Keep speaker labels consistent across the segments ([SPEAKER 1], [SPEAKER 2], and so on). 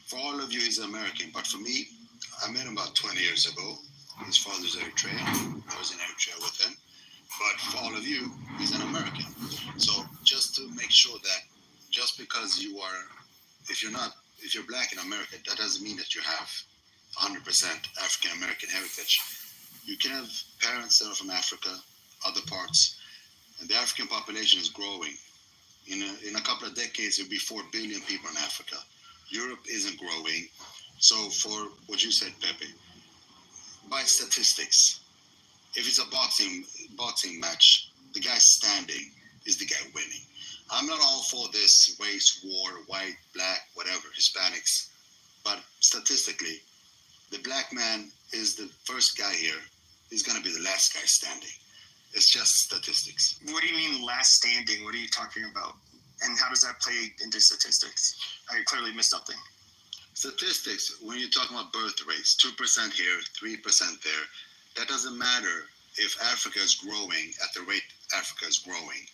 [SPEAKER 1] For all of you, he's American, but for me, I met him about 20 years ago. His father's Eritrean. I was in Eritrea with him. But for all of you, he's an American. So just to make sure that just because you are, if you're black in America, that doesn't mean that you have 100% African American heritage. You can have parents that are from Africa, other parts, and the African population is growing. In a couple of decades, there'll be 4 billion people in Africa. Europe isn't growing. So for what you said, Pepe, by statistics, if it's a boxing match, the guy standing is the guy winning. I'm not all for this race war, white, black, whatever, Hispanics. But statistically, the black man is the first guy here. He's going to be the last guy standing. It's just statistics.
[SPEAKER 2] What do you mean last standing? What are you talking about? And how does that play into statistics? I clearly missed something.
[SPEAKER 1] Statistics, when you're talking about birth rates, 2% here, 3% there, that doesn't matter if Africa is growing at the rate Africa is growing.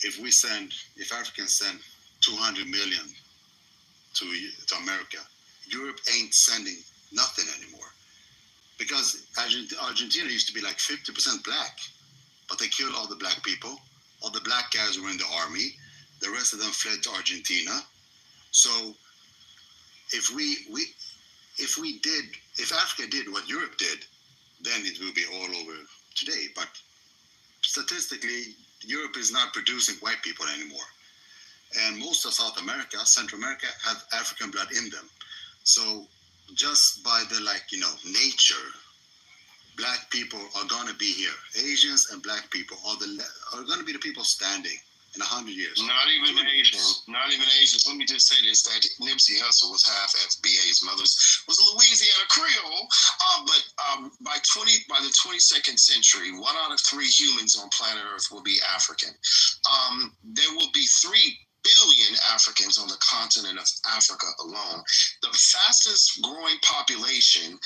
[SPEAKER 1] If Africans send 200 million to America, Europe ain't sending nothing anymore. Because Argentina used to be like 50% black, but they killed all the black people. All the black guys were in the army. The rest of them fled to Argentina. So if Africa did what Europe did, then it will be all over today. But statistically, Europe is not producing white people anymore. And most of South America, Central America, have African blood in them. So just by the nature, black people are going to be here. Asians and black people are going to be the people standing in 100 years.
[SPEAKER 3] Not even Asians. Let me just say this: that Nipsey Hussle was half FBA. His mother's was Louisiana Creole. But by the 22nd century, 1 out of 3 humans on planet Earth will be African. There will be 3 billion Africans on the continent of Africa alone. The fastest growing population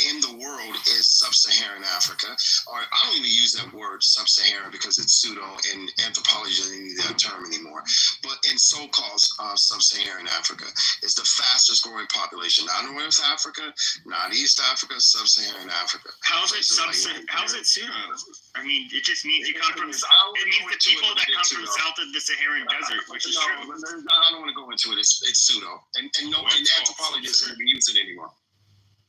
[SPEAKER 3] in the world is sub-Saharan Africa. Or I don't even use that word sub-Saharan because it's pseudo and anthropology doesn't use that term anymore. But in so-called sub-Saharan Africa is the fastest growing population. Not North Africa, not East Africa, sub-Saharan Africa.
[SPEAKER 2] How's it sub-Saharan? How's it pseudo? I mean, it just means you come from. It means the people that come from south of the Saharan desert, which is true.
[SPEAKER 3] I don't want to go into it. It's pseudo, and anthropologists don't use it anymore.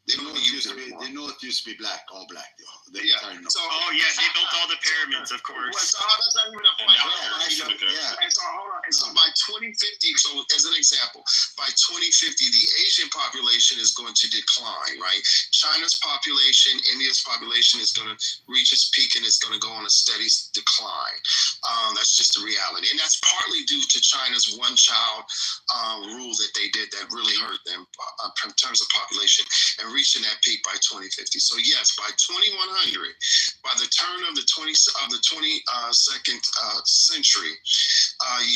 [SPEAKER 3] They don't use it anymore.
[SPEAKER 1] The North used to be black, all black.
[SPEAKER 2] They built all the pyramids, of course.
[SPEAKER 3] So that's not even a point. And so hold on. And so by 2050, so as an example, by 2050, the Asian population is going to decline, right? China's population, India's population is going to reach its peak and it's going to go on a steady decline. That's just the reality. And that's partly due to China's one-child rule that they did that really hurt them in terms of population and reaching that peak by 2050. So yes, by 2100, by the turn of the 22nd century,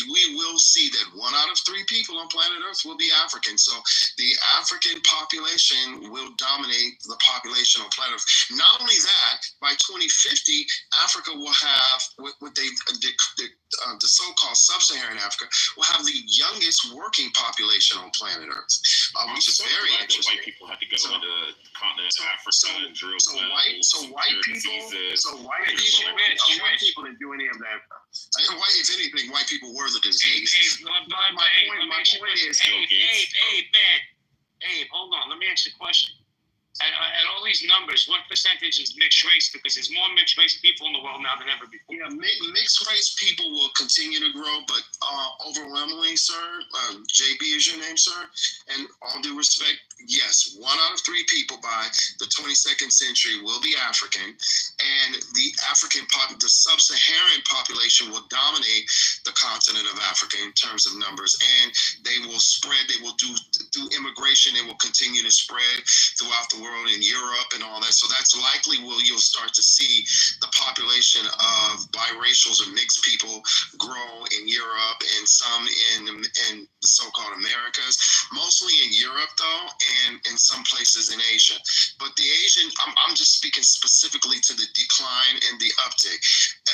[SPEAKER 3] we will see that 1 out of 3 people on planet Earth will be African. So the African population will dominate the population on planet Earth. Not only that, by 2050, Africa will have what the so-called sub-Saharan Africa will have the youngest working population on planet Earth, which is very interesting.
[SPEAKER 4] White people have to go into the continent of Africa and drill wells.
[SPEAKER 3] White people didn't do any of that. If anything, white people were the disease.
[SPEAKER 5] Abe, hold on. Let me ask you a question. At all these numbers, what percentage is mixed race? Because there's more mixed race people in the world now than ever before.
[SPEAKER 3] Yeah, mixed race people will continue to grow, but overwhelmingly, sir, JB is your name, sir, and all due respect, yes, 1 out of 3 people by the 22nd century will be African, and the sub-Saharan population will dominate the continent of Africa in terms of numbers, and they will spread, they will do through immigration, they will continue to spread throughout the world in Europe and all that. So that's likely you'll start to see the population of biracials or mixed people grow in Europe and some in the so-called Americas, mostly in Europe though, and in some places in Asia. But the Asian, I'm just speaking specifically to the decline and the uptick.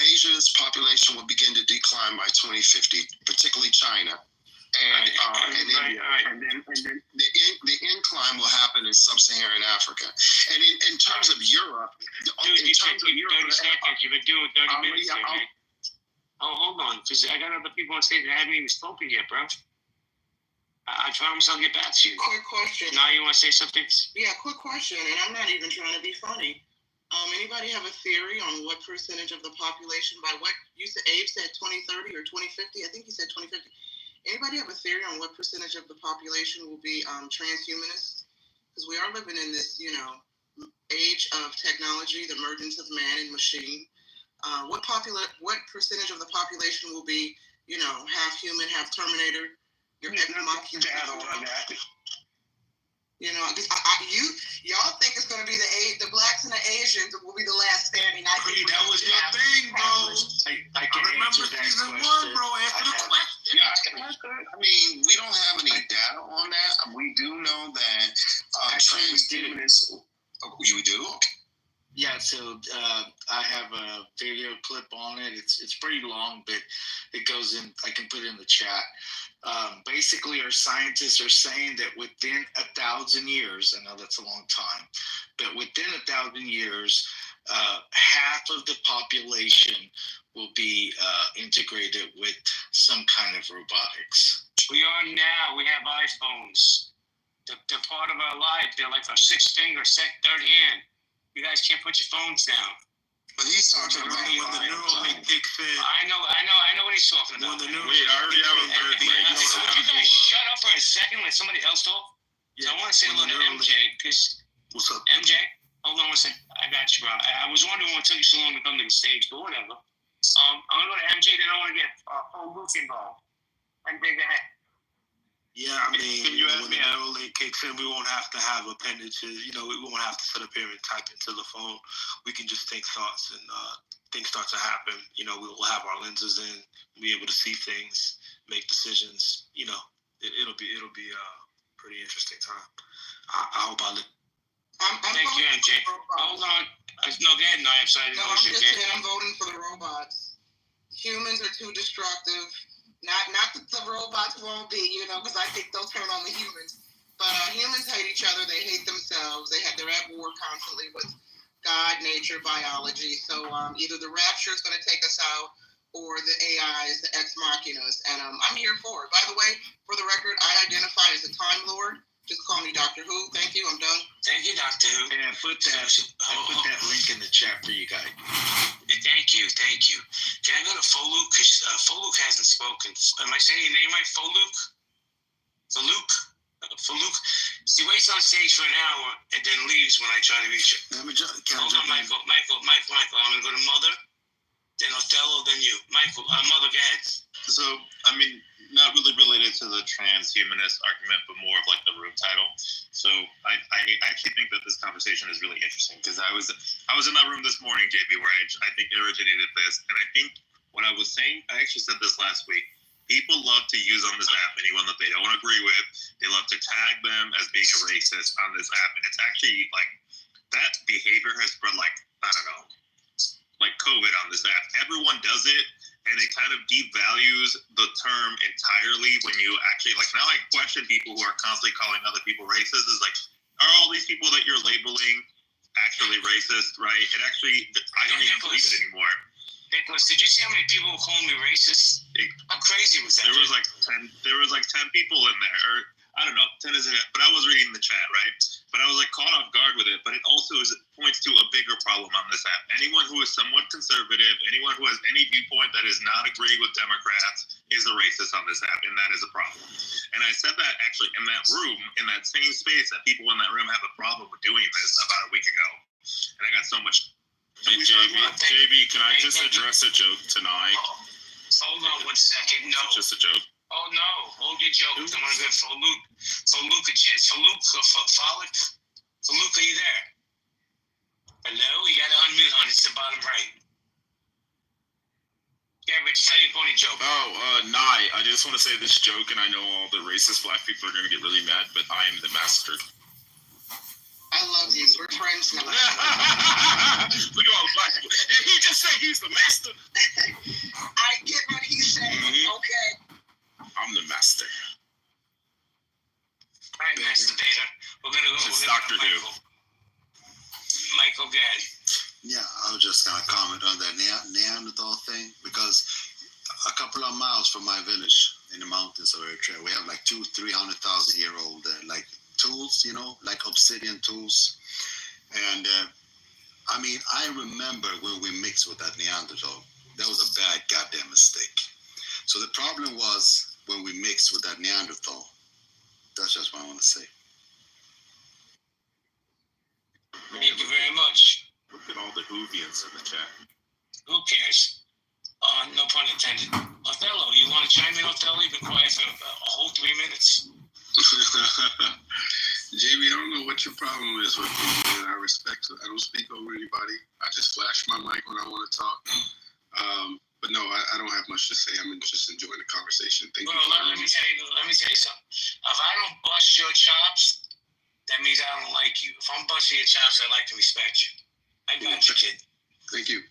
[SPEAKER 3] Asia's population will begin to decline by 2050, particularly China. and India, and then the incline will happen in sub-Saharan Africa. And in terms of Europe,
[SPEAKER 5] Dude, you said 30 seconds. You've been doing 30 minutes here, man. Oh, hold on, because I got other people on stage that haven't even spoken yet, bro. I promise I'll get back to you.
[SPEAKER 6] Quick question.
[SPEAKER 5] Now you want to say something?
[SPEAKER 6] Yeah, quick question, and I'm not even trying to be funny. Anybody have a theory on what percentage of the population, by what you said, Abe said 2030 or 2050? I think he said 2050. Anybody have a theory on what percentage of the population will be transhumanists? Because we are living in this, age of technology, the emergence of man and machine. What percentage of the population will be, half human, half Terminator? Your y'all think it's gonna be the blacks and the Asians will be the last standing. I think
[SPEAKER 3] that was your thing, bro.
[SPEAKER 5] I can
[SPEAKER 3] remember
[SPEAKER 5] answer that
[SPEAKER 3] season
[SPEAKER 5] question.
[SPEAKER 3] 1, bro. Answer the question. I mean, we don't have any data on that. We do know that transhumanists. You do? Okay.
[SPEAKER 7] Yeah, so I have a video clip on it. It's pretty long, but it goes in. I can put it in the chat. Basically, our scientists are saying that within 1,000 years, I know that's a long time, but within 1,000 years, half of the population will be integrated with some kind of robotics.
[SPEAKER 5] We are now. We have iPhones. They're part of our life. They're like our sixth finger, third hand. You guys can't put your phones down.
[SPEAKER 3] But he's talking about when the neural link kicks in.
[SPEAKER 5] I know what he's talking about.
[SPEAKER 4] Wait, I already have a third thing.
[SPEAKER 5] Would you guys shut up for a second when somebody else talk? So I want to say hello to MJ, because
[SPEAKER 3] What's up,
[SPEAKER 5] MJ? Hold on one second. I got you, bro. I was wondering what took you so long to come to the stage, but whatever. I'm gonna go to MJ. Then I want to get whole Luke involved. MJ, go ahead.
[SPEAKER 8] Yeah, I mean, when the neural link kicks in, we won't have to have appendages. We won't have to sit up here and type into the phone. We can just think thoughts, and things start to happen. We will have our lenses in, be able to see things, make decisions. It'll be a pretty interesting time. I hope I look.
[SPEAKER 5] Thank you, MJ. Hold on. No, go ahead, I'm sorry.
[SPEAKER 6] No, I'm just saying I'm voting for the robots. Humans are too destructive. Not that the robots won't be, because I think they'll turn on the humans. But humans hate each other. They hate themselves. They're at war constantly with God, nature, biology. So either the rapture is going to take us out, or the AIs, the ex machinas. And I'm here for it. By the way, for the record, I identify as a Time Lord. Just call me Dr. Who. Thank you. I'm done.
[SPEAKER 5] Thank you, Dr. Who.
[SPEAKER 7] And I put that link in the chat for you guys.
[SPEAKER 5] Thank you. Can I go to Foluk? Because Foluk hasn't spoken. Am I saying your name right? Foluk? Foluk? He waits on stage for an hour and then leaves when I try to reach him. Hold on, Michael. I'm going to go to Mother, then Othello, then you. Michael, Mother, go ahead.
[SPEAKER 4] So, I mean, not really related to the transhumanist argument, but more of like the room title. So I actually think that this conversation is really interesting, because I was in that room this morning, JB, where I think originated this, and I think what I was saying, I actually said this last week. People love to use on this app anyone that they don't agree with. They love to tag them as being a racist on this app, and it's actually like that behavior has spread like, I don't know, like COVID on this app. Everyone does it. And it kind of devalues the term entirely when you actually, like, now I question people who are constantly calling other people racist. Is like, are all these people that you're labeling actually racist, right? It actually, I don't even believe it anymore.
[SPEAKER 5] Nicholas, did you see how many people were calling me racist? How crazy was that?
[SPEAKER 4] There was like 10 people in there, or I don't know, 10 isn't it, but I was reading the chat, right? But I was like caught off guard with it, but it also points to a bigger problem on this app. Anyone who is somewhat conservative, anyone who has any viewpoint that is not agreeing with Democrats is a racist on this app, and that is a problem. And I said that actually in that room, in that same space, that people in that room have a problem with doing this about a week ago. And I got so much. Hey, JB, can I just address a joke tonight?
[SPEAKER 5] Hold on 1 second. No.
[SPEAKER 4] It's just a joke.
[SPEAKER 5] Oh no, hold your jokes. I'm gonna go for Luke. Foluk a chance. Foluk, are you there? Hello? You gotta unmute, honey. It's the bottom right. Yeah, Rich, tell your funny joke.
[SPEAKER 4] Nye, I just want to say this joke, and I know all the racist black people are gonna get really mad, but I am the master.
[SPEAKER 6] I love you. We're friends now.
[SPEAKER 4] Look at all the black people. Did he just say he's the master?
[SPEAKER 6] I get what he's saying. Okay.
[SPEAKER 4] I'm the master.
[SPEAKER 1] miles from my village in the mountains of Eritrea. We have like 300,000-year-old like tools, like obsidian tools. And I mean, I remember when we mixed with that Neanderthal. That was a bad goddamn mistake. So the problem was when we mixed with that Neanderthal. That's just what I want to say.
[SPEAKER 5] Thank you very much.
[SPEAKER 4] Look at all the Hoovians in the chat.
[SPEAKER 5] Who cares? No pun intended. Othello, you want to chime in, Othello? You've been quiet for a whole 3 minutes.
[SPEAKER 3] JB, I don't know what your problem is with me, man. I don't speak over anybody. I just flash my mic when I want to talk. But no, I don't have much to say. I'm just enjoying the conversation. Thank you.
[SPEAKER 5] Let me tell you something. If I don't bust your chops, that means I don't like you. If I'm busting your chops, I like to respect you. I got you, kid.
[SPEAKER 3] Thank you.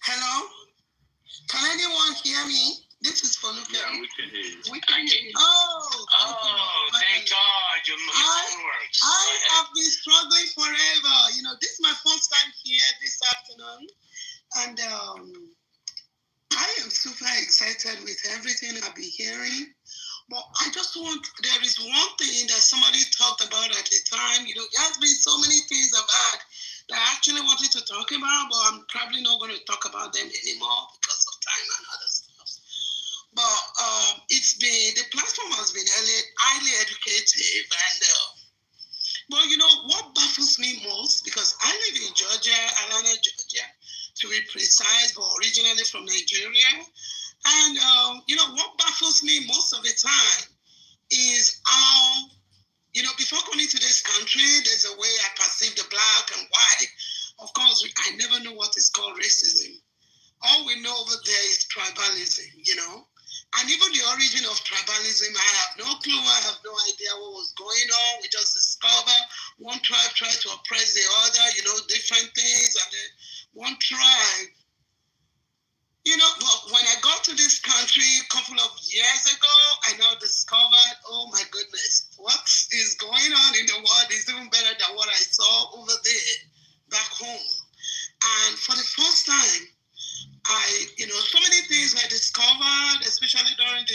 [SPEAKER 6] Hello? Can anyone hear me? This is for Luke.
[SPEAKER 4] Yeah, we can hear you.
[SPEAKER 6] We can hear you.
[SPEAKER 5] Thank God your phone works.
[SPEAKER 6] I have been struggling forever. This is my first time here this afternoon. And I am super excited with everything I've been hearing. But there is one thing that somebody talked about at the time. There has been so many things I've had that I actually wanted to talk about, but I'm probably not going to talk about them anymore because of time and other stuff. But the platform has been highly educative, and but what baffles me most, because I live in Georgia, Atlanta, Georgia, to be precise, but originally from Nigeria, and what baffles me most of the time is how before coming to this country, there's a way I perceive the black and white. Of course, I never know what is called racism. All we know over there is tribalism, And even the origin of tribalism, I have no clue. I have no idea what was going on. We just discovered one tribe tried to oppress the other, different things. And then one tribe, but when I got to this country a couple of years ago, I now discovered, oh my goodness, what is going on in the world is even better than what I saw over there back home. And for the first time, so many things I discovered, especially during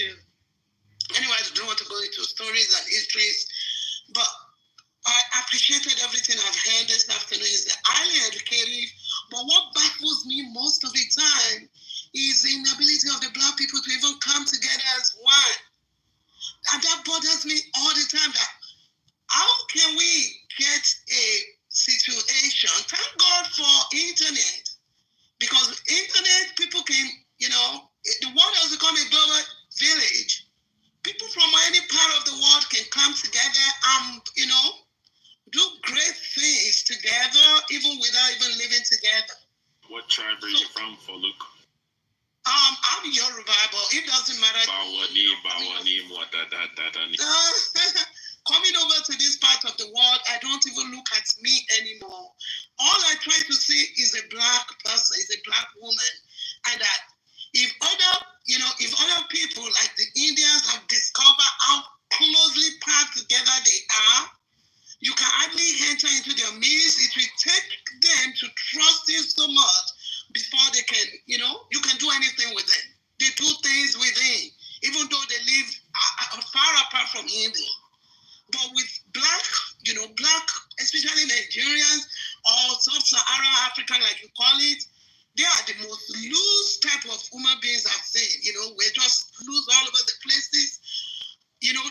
[SPEAKER 6] anyway, I don't want to go into stories and histories, but I appreciated everything I've heard this afternoon. Is highly educative, but what baffles me most of the time is the inability of the black people to even come together as one. And that bothers me all the time. That how can we get a situation? Thank God for internet. Because internet, people can, the world has become a global village. People from any part of the world can come together and, do great things together, even without even living together.
[SPEAKER 4] What tribe are you from, for Luke?
[SPEAKER 6] I'm Yoruba, but it doesn't matter. Coming over to this part of the world, I don't even look at me anymore. All I try to see is a black person, is a black woman, and that if other people like the Indians have discovered how closely packed together they are, you can hardly enter into their midst. It will take them to trust you so much before they can, you can do anything with them. They do things within, even though they live far apart from India. But with black, especially Nigerians or sub-Saharan African, like you call it, they are the most loose type of human beings I've seen. We're just loose all over the places,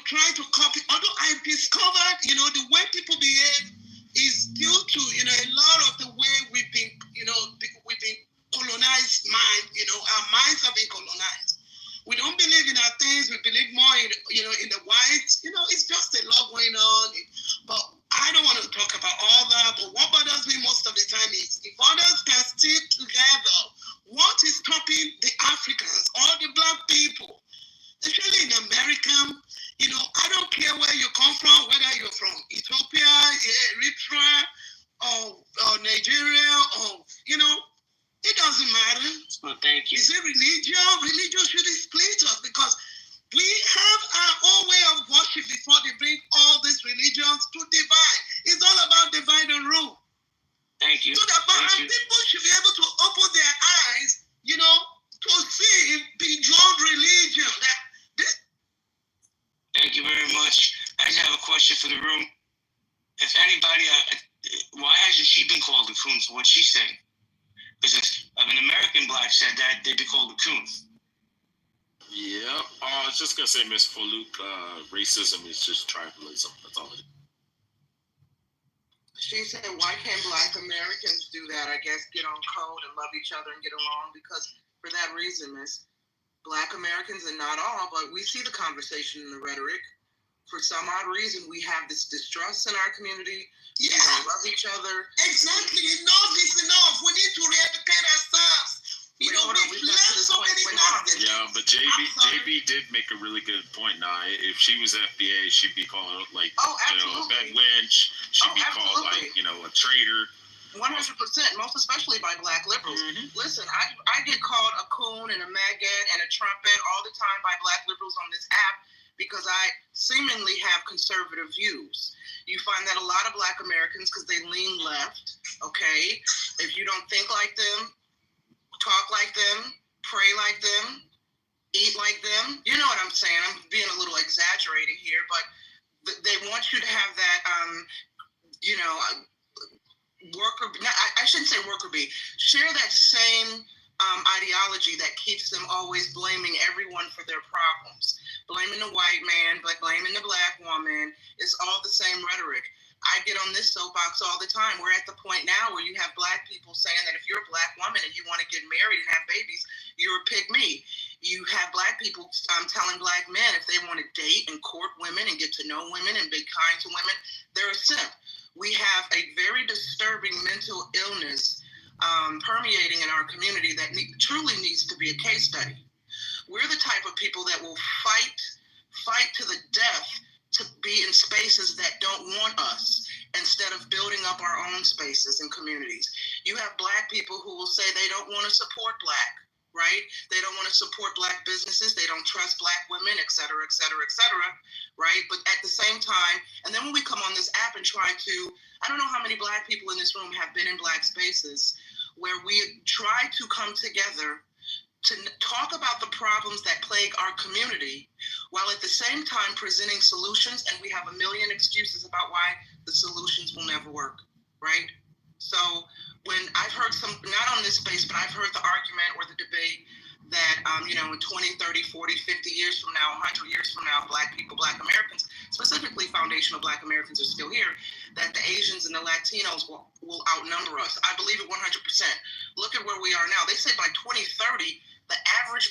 [SPEAKER 6] trying to copy. Although I discovered, the way people behave is due to, a lot of the way we've been colonized mind, our minds have been colonized. We don't believe in our things. We believe more in, in the whites. It's just a lot going on. But I don't want to talk about all that. But what bothers me most of the time is if others can stick together, what is stopping the Africans or the black people, especially in America? I don't care where you come from, whether you're from Ethiopia, Eritrea, or Nigeria, or, it doesn't matter.
[SPEAKER 5] Well, thank you.
[SPEAKER 6] Is it religion? Religion shouldn't split us because we have our own way of worship before they bring all these religions to divide. It's all about divide and rule.
[SPEAKER 5] Thank you.
[SPEAKER 6] So that people should be able to open their eyes,
[SPEAKER 5] question for the room. If anybody, why hasn't she been called a coon for what she's saying? Because if an American black said that, they'd be called a coon.
[SPEAKER 9] Yeah. I was just gonna say, Miss Faluke, racism is just tribalism. That's all it is.
[SPEAKER 6] She said, why can't Black Americans do that? I guess get on code and love each other and get along, because for that reason, Miss, Black Americans, and not all, but we see the conversation and the rhetoric. For some odd reason, we have this distrust in our community.
[SPEAKER 3] Yeah.
[SPEAKER 6] We don't love each other.
[SPEAKER 3] Exactly. Enough is enough. We need to re-educate ourselves. You
[SPEAKER 6] Wait,
[SPEAKER 3] know,
[SPEAKER 6] hold on,
[SPEAKER 3] we've
[SPEAKER 6] we've got
[SPEAKER 3] learned
[SPEAKER 6] to this
[SPEAKER 3] so
[SPEAKER 6] point.
[SPEAKER 3] many
[SPEAKER 6] Wait, hold on.
[SPEAKER 3] lessons.
[SPEAKER 9] Yeah, but JB did make a really good point. Now, if she was FDA, she'd be called like a bed wench. She'd be called like a traitor.
[SPEAKER 6] 100%, most especially by Black liberals.
[SPEAKER 9] Mm-hmm.
[SPEAKER 6] Listen, I get called a coon and a maggot and a trumpet all the time by Black liberals on this app because I seemingly have conservative views. You find that a lot of Black Americans, because they lean left, okay? If you don't think like them, talk like them, pray like them, eat like them, you know what I'm saying? I'm being a little exaggerating here, but they want you to have that, worker, I shouldn't say worker bee, share that same ideology that keeps them always blaming everyone for their problems. Blaming the white man, but blaming the Black woman. It's all the same rhetoric. I get on this soapbox all the time. We're at the point now where you have Black people saying that if you're a Black woman and you want to get married and have babies, you're a pygmy. You have Black people telling Black men if they want to date and court women and get to know women and be kind to women, they're a simp. We have a very disturbing mental illness permeating in our community that truly needs to be a case study. We're the type of people that will fight to the death to be in spaces that don't want us instead of building up our own spaces and communities. You have Black people who will say they don't want to support Black, right? They don't want to support Black businesses. They don't trust Black women, et cetera, et cetera, et cetera, right? But at the same time, and then when we come on this app and try to, I don't know how many Black people in this room have been in Black spaces where we try to come together to talk about the problems that plague our community while at the same time presenting solutions, and we have a million excuses about why the solutions will never work, right? So when I've heard some, not on this space, but I've heard the argument or the debate that, in 20, 30, 40, 50 years from now, 100 years from now, Black people, Black Americans, specifically foundational Black Americans are still here, that the Asians and the Latinos will outnumber us. I believe it 100%. Look at where we are now. They say by 2030, the average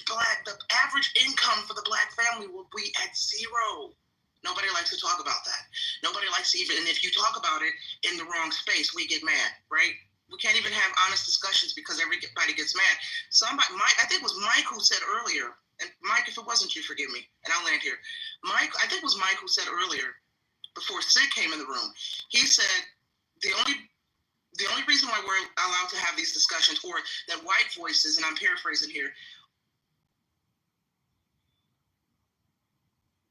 [SPEAKER 6] income for the Black family will be at zero. Nobody likes to talk about that. Nobody likes to even, and if you talk about it in the wrong space, we get mad, right? We can't even have honest discussions because everybody gets mad. Mike, I think it was Mike who said earlier, and Mike, if it wasn't you, forgive me, and I'll land here. Mike, I think it was Mike who said earlier, before Sid came in the room, he said the only reason why we're allowed to have these discussions, or that white voices, and I'm paraphrasing here,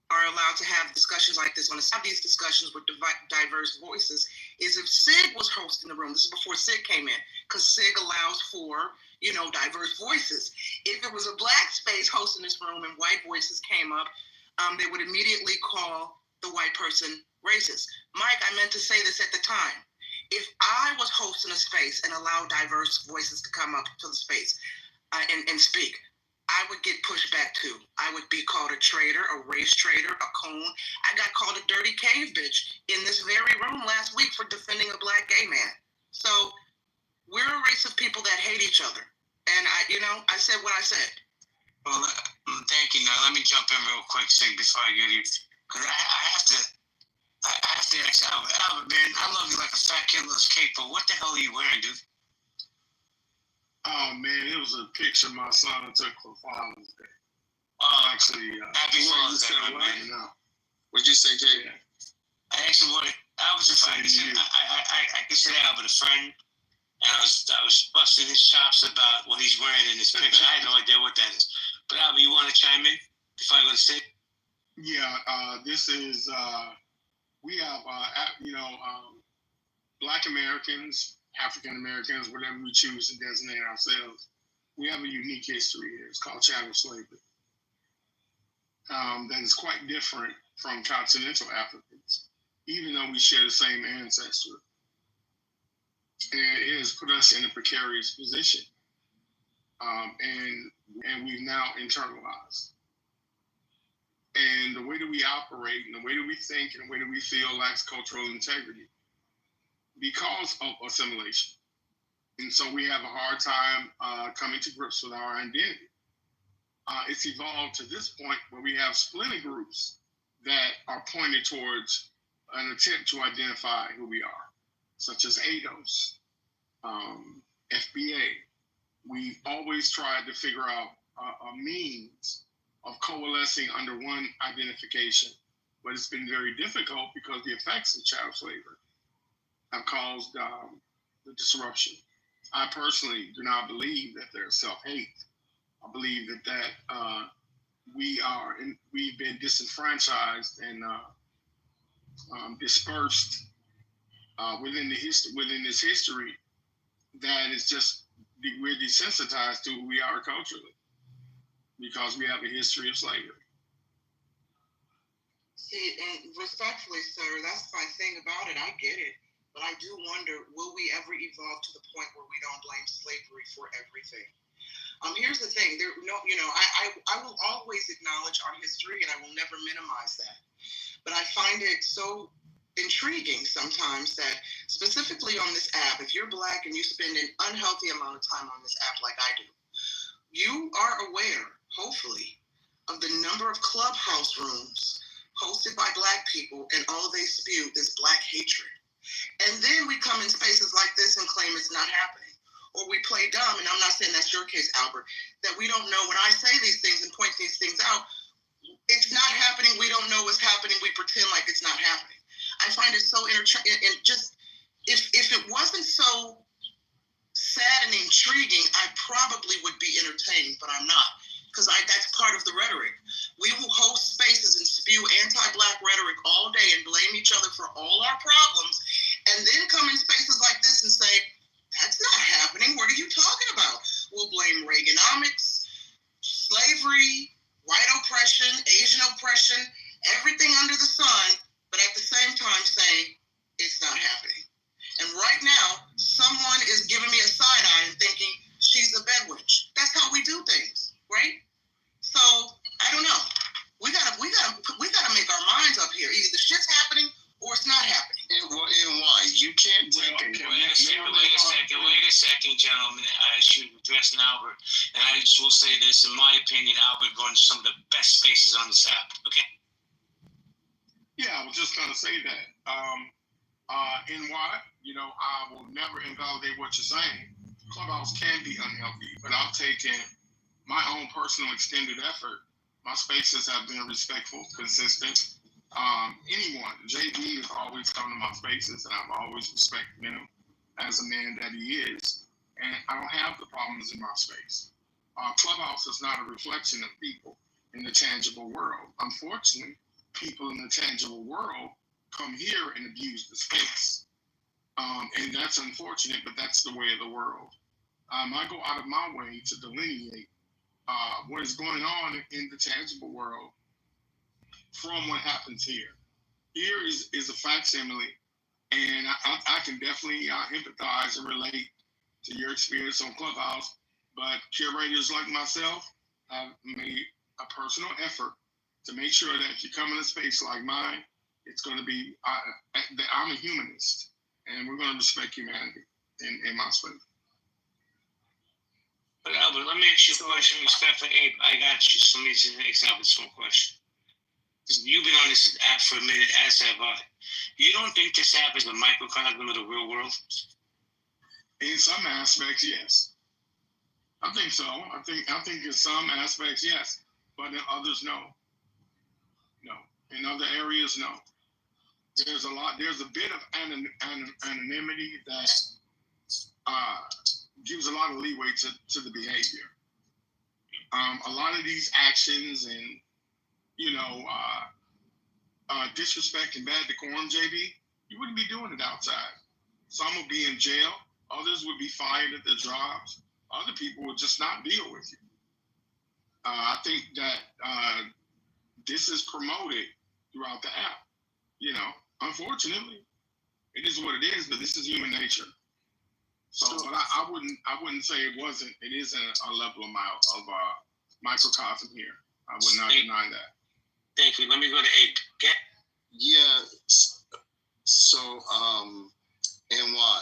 [SPEAKER 6] are allowed to have discussions like this, have these discussions with diverse voices, is if Sig was hosting the room. This is before Sig came in, because Sig allows for, diverse voices. If it was a Black space hosting this room and white voices came up, they would immediately call the white person racist. Mike, I meant to say this at the time. If I was hosting a space and allowed diverse voices to come up to the space and speak, I would get pushed back too. I would be called a traitor, a race traitor, a coon. I got called a dirty cave bitch in this very room last week for defending a Black gay man. So we're a race of people that hate each other. And I said what I said.
[SPEAKER 5] Well, thank you. Now let me jump in real quick, Sig, before I get you, because I have to ask Albert, man, I love you like a fat kid loves cake, but what the hell are you wearing, dude?
[SPEAKER 8] Oh man, it was a picture my son took for Father's Day. Actually,
[SPEAKER 5] Happy Father's Day, my man.
[SPEAKER 3] What'd you say, Jay?
[SPEAKER 5] Yeah. I actually wanted Albert's a friend. I consider Albert a friend, and I was busting his chops about what he's wearing in this picture. I had no idea what that is. But Albert, you want to chime in before I go to Sid?
[SPEAKER 8] Yeah, this is we have Black Americans, African Americans, whatever we choose to designate ourselves. We have a unique history here. It's called chattel slavery. That is quite different from continental Africans.
[SPEAKER 10] even though we share the same ancestry. And it has put us in a precarious position. And we've now internalized. And the way that we operate and the way that we think and the way that we feel lacks cultural integrity because of assimilation. And so we have a hard time coming to grips with our identity. It's evolved to this point where we have splinter groups that are pointed towards an attempt to identify who we are, such as ADOS, FBA. We've always tried to figure out a means of coalescing under one identification, but it's been very difficult because the effects of child slavery have caused the disruption. I personally do not believe that there's self-hate. I believe that we've been disenfranchised and dispersed within this history that is just, we're desensitized to who we are culturally because we have a history of slavery.
[SPEAKER 6] See, and respectfully, sir, that's my thing about it. I get it. But I do wonder, will we ever evolve to the point where we don't blame slavery for everything? Here's the thing. I will always acknowledge our history, and I will never minimize that. But I find it so intriguing sometimes that, specifically on this app, if you're Black and you spend an unhealthy amount of time on this app like I do, you are aware, hopefully, of the number of clubhouse rooms hosted by Black people, and all they spew is Black hatred. And then we come in spaces like this and claim it's not happening. Or we play dumb, and I'm not saying that's your case, Albert, that we don't know when I say these things and point these things out, it's not happening, we don't know what's happening, we pretend like it's not happening. I find it so and just, if it wasn't so sad and intriguing, I probably would be entertained, but I'm not. Because that's part of the rhetoric. We will host spaces and spew anti-Black rhetoric all day and blame each other for all our problems, and then come in spaces like this and say, that's not happening. What are you talking about? We'll blame Reaganomics, slavery, white oppression, Asian oppression, everything under the sun, but at the same time saying it's not happening. And right now, someone is giving me a side eye and thinking she's a bedwitch. That's how we do things, right? So I don't know. We gotta make our minds up here. Either the shit's happening or it's not happening.
[SPEAKER 3] And why? You can't take
[SPEAKER 5] Wait a second, gentlemen. I should address Albert. And I just will say this, in my opinion, Albert runs some of the best spaces on this app. Okay?
[SPEAKER 10] Yeah, I was just gonna say that. And why? I will never invalidate what you're saying. Clubhouse can be unhealthy, but I've taken my own personal extended effort. My spaces have been respectful, consistent. Anyone, JB has always come to my spaces, and I've always respected him as a man that he is. And I don't have the problems in my space. Clubhouse is not a reflection of people in the tangible world. Unfortunately, people in the tangible world come here and abuse the space. And that's unfortunate, but that's the way of the world. I go out of my way to delineate what is going on in the tangible world from what happens here. Here is a facsimile, and I can definitely empathize and relate to your experience on Clubhouse, but curators like myself have made a personal effort to make sure that if you come in a space like mine, it's going to be, I'm a humanist, and we're going to respect humanity in my space.
[SPEAKER 5] But Albert, let me ask you a question. Respect for Abe, I got you. So let me ask Albert some question. You've been on this app for a minute, as have I. You don't think this app is a microcosm of the real world?
[SPEAKER 10] In some aspects, yes. I think so. I think in some aspects, yes, but in others, no. No. In other areas, no. There's a bit of anonymity that gives a lot of leeway to the behavior. A lot of these actions and, disrespect and bad decorum, JB, you wouldn't be doing it outside. Some would be in jail. Others would be fired at their jobs. Other people would just not deal with you. I think that this is promoted throughout the app. unfortunately, it is what it is. But this is human nature. So, but I wouldn't say it wasn't. It isn't a level amount of microcosm here. I would not deny that.
[SPEAKER 5] Thank you. Let me go to Abe. Okay.
[SPEAKER 3] Yeah. So, NY,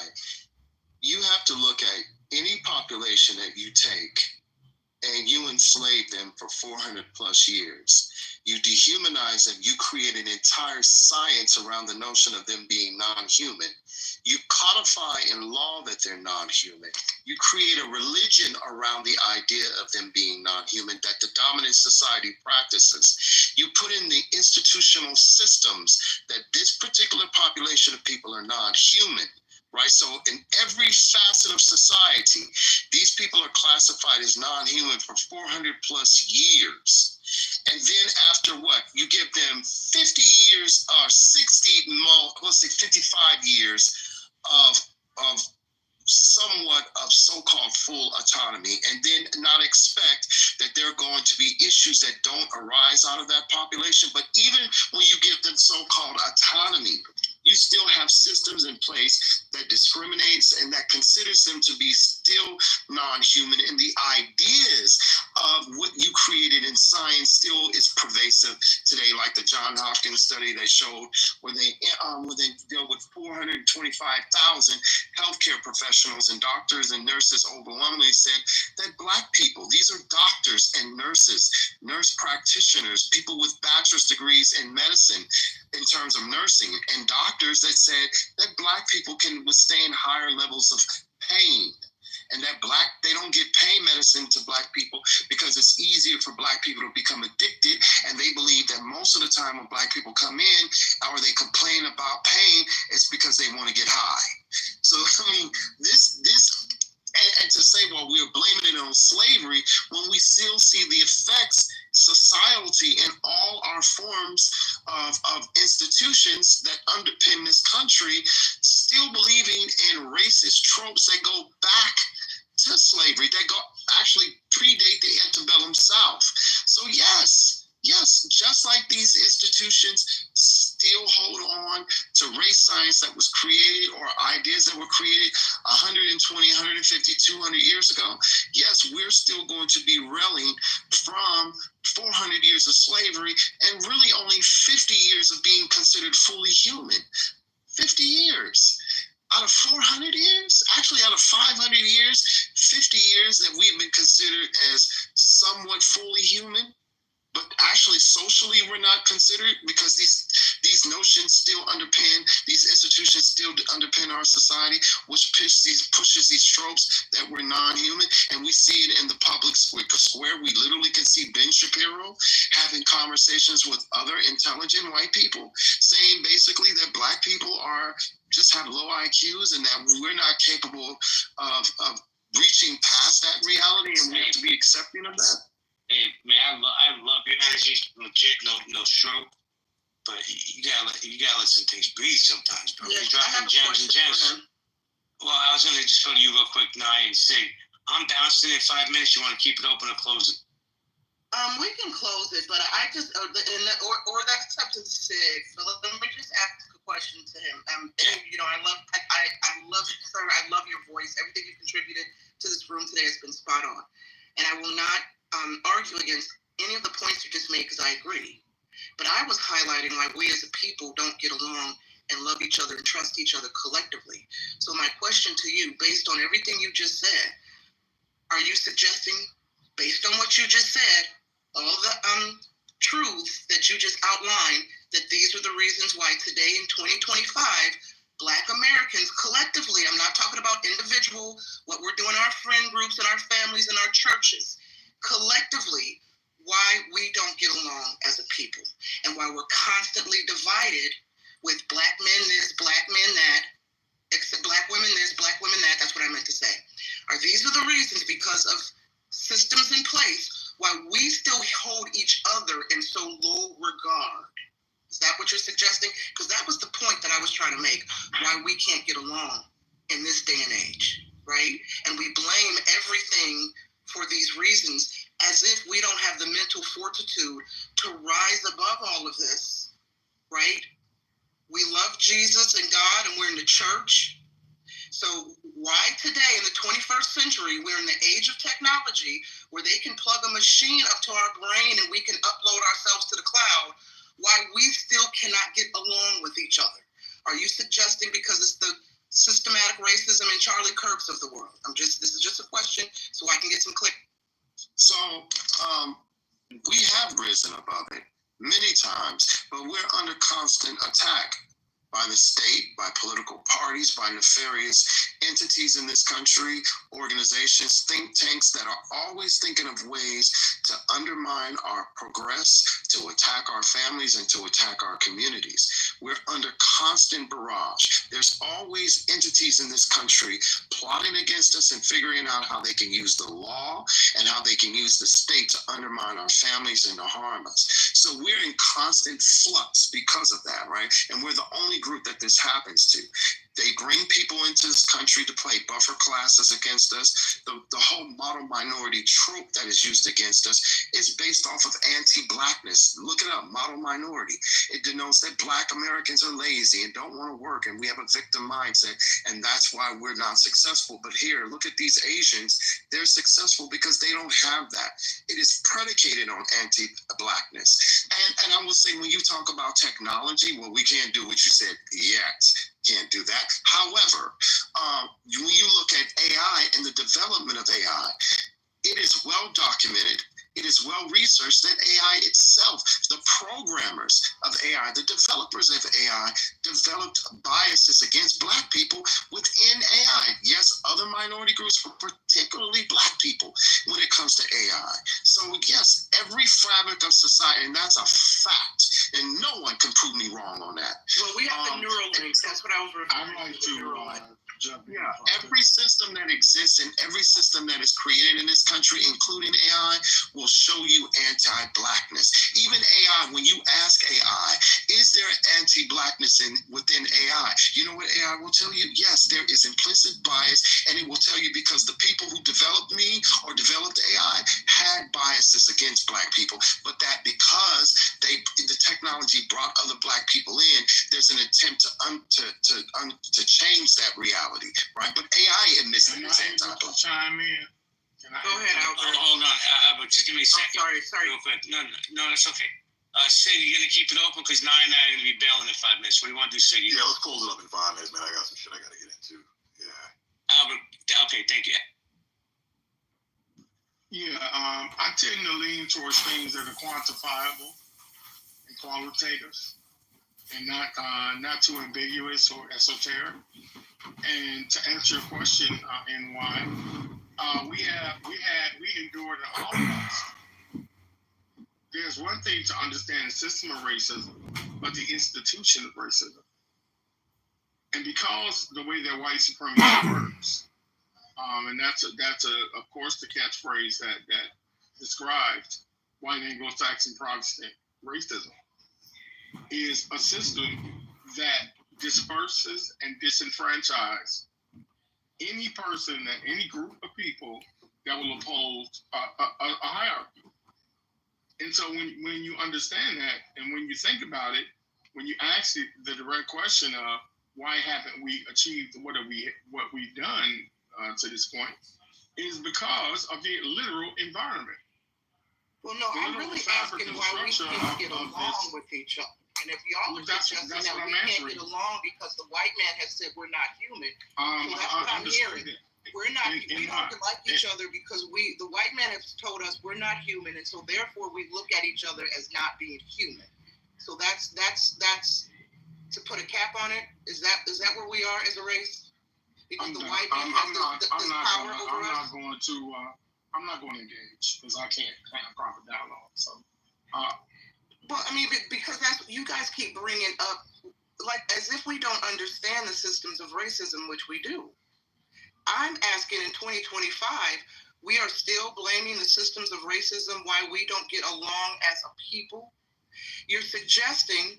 [SPEAKER 3] you have to look at any population that you take and you enslave them for 400 plus years. You dehumanize them. You create an entire science around the notion of them being non-human. You codify in law that they're non-human. You create a religion around the idea of them being non-human that the dominant society practices. You put in the institutional systems that this particular population of people are non-human. Right, so in every facet of society, these people are classified as non-human for 400 plus years. And then after what? You give them 50 years or 60, let's say 55 years of somewhat of so-called full autonomy, and then not expect that there are going to be issues that don't arise out of that population. But even when you give them so-called autonomy, you still have systems in place that discriminates and that considers them to be still non-human. And the ideas of what you created in science still is pervasive today, like the John Hopkins study they showed where they dealt with 425,000 healthcare professionals, and doctors and nurses overwhelmingly said that Black people, these are doctors and nurses, nurse practitioners, people with bachelor's degrees in medicine, in terms of nursing, and doctors that said that Black people can withstand higher levels of pain, and that they don't give pain medicine to Black people because it's easier for Black people to become addicted, and they believe that most of the time when Black people come in or they complain about pain, it's because they want to get high. So I mean, and to say, well, we're blaming it on slavery when we still see the effects society in all our forms of institutions that underpin this country, still believing in racist tropes that go back to slavery, that actually predate the antebellum South. So yes, just like these institutions still hold on to race science that was created or ideas that were created 120, 150, 200 years ago, yes, we're still going to be reeling from 400 years of slavery and really only 50 years of being considered fully human. 50 years. Out of 400 years, actually out of 500 years, 50 years that we've been considered as somewhat fully human, but actually socially we're not considered because these notions still underpin, these institutions still underpin our society, which pushes these tropes that we're non-human. And we see it in the public square. We literally can see Ben Shapiro having conversations with other intelligent white people saying basically that Black people just have low IQs and that we're not capable of reaching past that reality, and we have to be accepting of that.
[SPEAKER 5] Hey, man, I love your energy. Legit, no stroke. But you gotta let some things breathe sometimes, bro.
[SPEAKER 6] Yeah,
[SPEAKER 5] You're dropping gems and gems. Well, I was gonna just go to you real quick, Nye, and say I'm bouncing in 5 minutes. You want to keep it open or close it?
[SPEAKER 6] We can close it, but I just or that's up to Sid. So let me just ask a question to him. You know, I love sir. I love your voice. Everything you've contributed to this room today has been spot on, and I will not argue against any of the points you just made because I agree. But I was highlighting why we as a people don't get along and love each other and trust each other collectively. So my question to you, based on everything you just said, are you suggesting, based on what you just said, all the truths that you just outlined, that these are the reasons why today in 2025, Black Americans collectively, I'm not talking about individual, what we're doing in our friend groups and our families and our churches, collectively, why we don't get along as a people and why we're constantly divided with Black men this, Black men that, except Black women this, Black women that. That's what I meant to say. These are the reasons, because of systems in place, why we still hold each other in so low regard. Is that what you're suggesting? Because that was the point that I was trying to make, why we can't get along in this day and age, right? And we blame everything for these reasons as if we don't have the mental fortitude to rise above all of this, right? We love Jesus and God, and we're in the church. So why today, in the 21st century, we're in the age of technology where they can plug a machine up to our brain and we can upload ourselves to the cloud, why we still cannot get along with each other? Are you suggesting because it's the systematic racism and Charlie Kirks of the world? This is just a question so I can get some click.
[SPEAKER 3] So we have risen above it many times, but we're under constant attack by the state, by political parties, by nefarious entities in this country, organizations, think tanks that are always thinking of ways to undermine our progress, to attack our families, and to attack our communities. We're under constant barrage. There's always entities in this country plotting against us and figuring out how they can use the law and how they can use the state to undermine our families and to harm us. So we're in constant flux because of that, right? And we're the only group that this happens to. They bring people into this country to play buffer classes against us. The whole model minority trope that is used against us is based off of anti-blackness. Look it up, model minority. It denotes that Black Americans are lazy and don't want to work, and we have a victim mindset, and that's why we're not successful. But here, look at these Asians. They're successful because they don't have that. It is predicated on anti-blackness. And I will say, when you talk about technology, well, we can't do what you said yet. Can't do that. However, when you look at AI and the development of AI, it is well documented. It is well researched that AI itself, the programmers of AI, the developers of AI, developed biases against Black people within AI. Yes, other minority groups, but particularly Black people when it comes to AI. So yes, every fabric of society, and that's a fact, and no one can prove me wrong on that.
[SPEAKER 6] Well, we have the neural links. That's what I was referring
[SPEAKER 10] I'd like to jump in.
[SPEAKER 3] Yeah, every system that exists and every system that is created in this country, including AI, will show you anti-Blackness. Even AI, when you ask AI, is there anti-Blackness within AI? You know what AI will tell you? Yes, there is implicit bias, and it will tell you because the people who developed me or developed AI had biases against Black people, but that because the technology brought other Black people in, there's an attempt to change that reality, right? But AI admits that it's anti-Black.
[SPEAKER 10] Chime in.
[SPEAKER 6] Go ahead, Albert.
[SPEAKER 5] Hold on, Albert, just give me a second.
[SPEAKER 6] Sorry.
[SPEAKER 5] Real quick. No, that's okay. Siggy, you're gonna keep it open because Nye and I are gonna be bailing in 5 minutes. What do you want to do, Siggy?
[SPEAKER 11] Yeah, let's close it up in 5 minutes, man. I got some shit I gotta get into. Yeah.
[SPEAKER 5] Albert, okay, thank you.
[SPEAKER 10] Yeah, I tend to lean towards things that are quantifiable and qualitative, and not too ambiguous or esoteric. And to answer your question, NY, we endured an Holocaust. There's one thing to understand the system of racism, but the institution of racism. And because the way that white supremacy works, and that's of course the catchphrase that described white Anglo-Saxon Protestant racism, is a system that disperses and disenfranchises any person, any group of people that will oppose a hierarchy. And so when you understand that, and when you think about it, when you ask the direct question of why haven't we achieved what we've done to this point, is because of the literal environment.
[SPEAKER 6] Well, no, I'm really asking why we can't get along with each other. And if y'all are suggesting that we can't get along because the white man has said we're not human, so that's what I'm hearing. We don't like each other because the white man has told us we're not human, and so therefore we look at each other as not being human. So that's to put a cap on it. Is that where we are as a race? Because the white man has this power over us.
[SPEAKER 10] I'm not going to engage because I can't have proper dialogue. So.
[SPEAKER 6] Well, I mean, because that's you guys keep bringing up, like, as if we don't understand the systems of racism, which we do. I'm asking in 2025, we are still blaming the systems of racism why we don't get along as a people. You're suggesting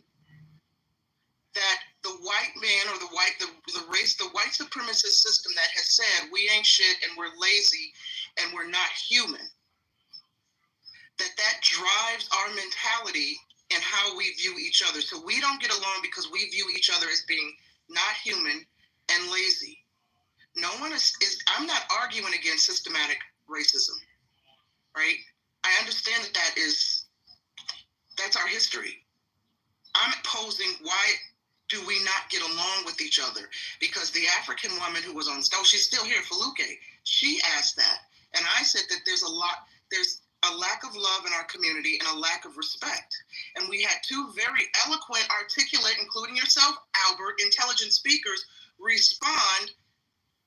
[SPEAKER 6] that the white man or the white supremacist system that has said we ain't shit and we're lazy and we're not human, that drives our mentality and how we view each other. So we don't get along because we view each other as being not human and lazy. No one is I'm not arguing against systematic racism, right? I understand that's our history. I'm posing why do we not get along with each other? Because the African woman who was on stage, she's still here, Faluke, she asked that. And I said that there's a lack of love in our community and a lack of respect. And we had two very eloquent, articulate, including yourself, Albert, intelligent speakers respond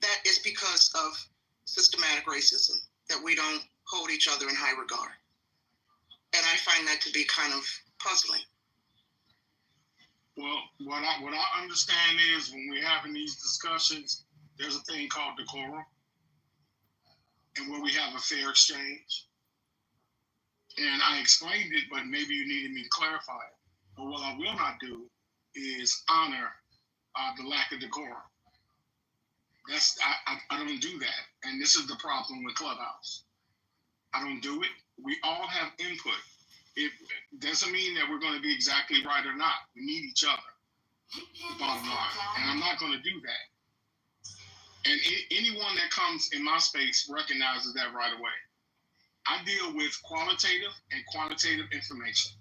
[SPEAKER 6] that it's because of systematic racism, that we don't hold each other in high regard. And I find that to be kind of puzzling.
[SPEAKER 10] Well, what I understand is when we're having these discussions, there's a thing called decorum, and where we have a fair exchange. And I explained it, but maybe you needed me to clarify it. But what I will not do is honor the lack of decorum. I don't do that, and this is the problem with Clubhouse. I don't do it. We all have input. It doesn't mean that we're going to be exactly right or not. We need each other, the bottom line. And I'm not going to do that. And anyone that comes in my space recognizes that right away. I deal with qualitative and quantitative information.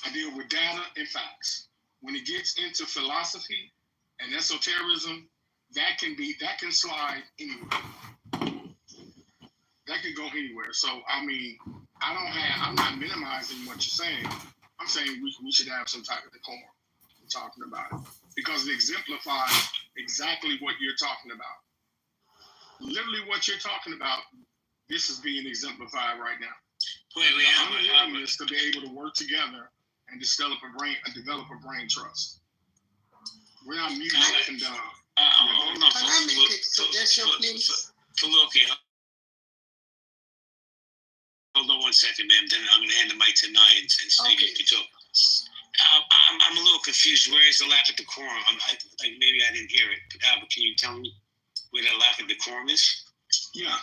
[SPEAKER 10] I deal with data and facts. When it gets into philosophy and esotericism, that can slide anywhere. That can go anywhere. So I mean, I'm not minimizing what you're saying. I'm saying we should have some type of decorum in talking about it, because it exemplifies exactly what you're talking about. Literally what you're talking about, this is being exemplified right now. The unwillingness to be able to work together and develop a brain trust. We're not muting up and down.
[SPEAKER 5] Hold on,
[SPEAKER 6] Can I make a suggestion, please?
[SPEAKER 5] Faluki, hold on 1 second, ma'am. Then I'm going to hand the mic to Nye and Steve. You can talk. I'm a little confused. Where is the lack of decorum? Maybe I didn't hear it. Albert, can you tell me where the lack of decorum is?
[SPEAKER 10] Yeah.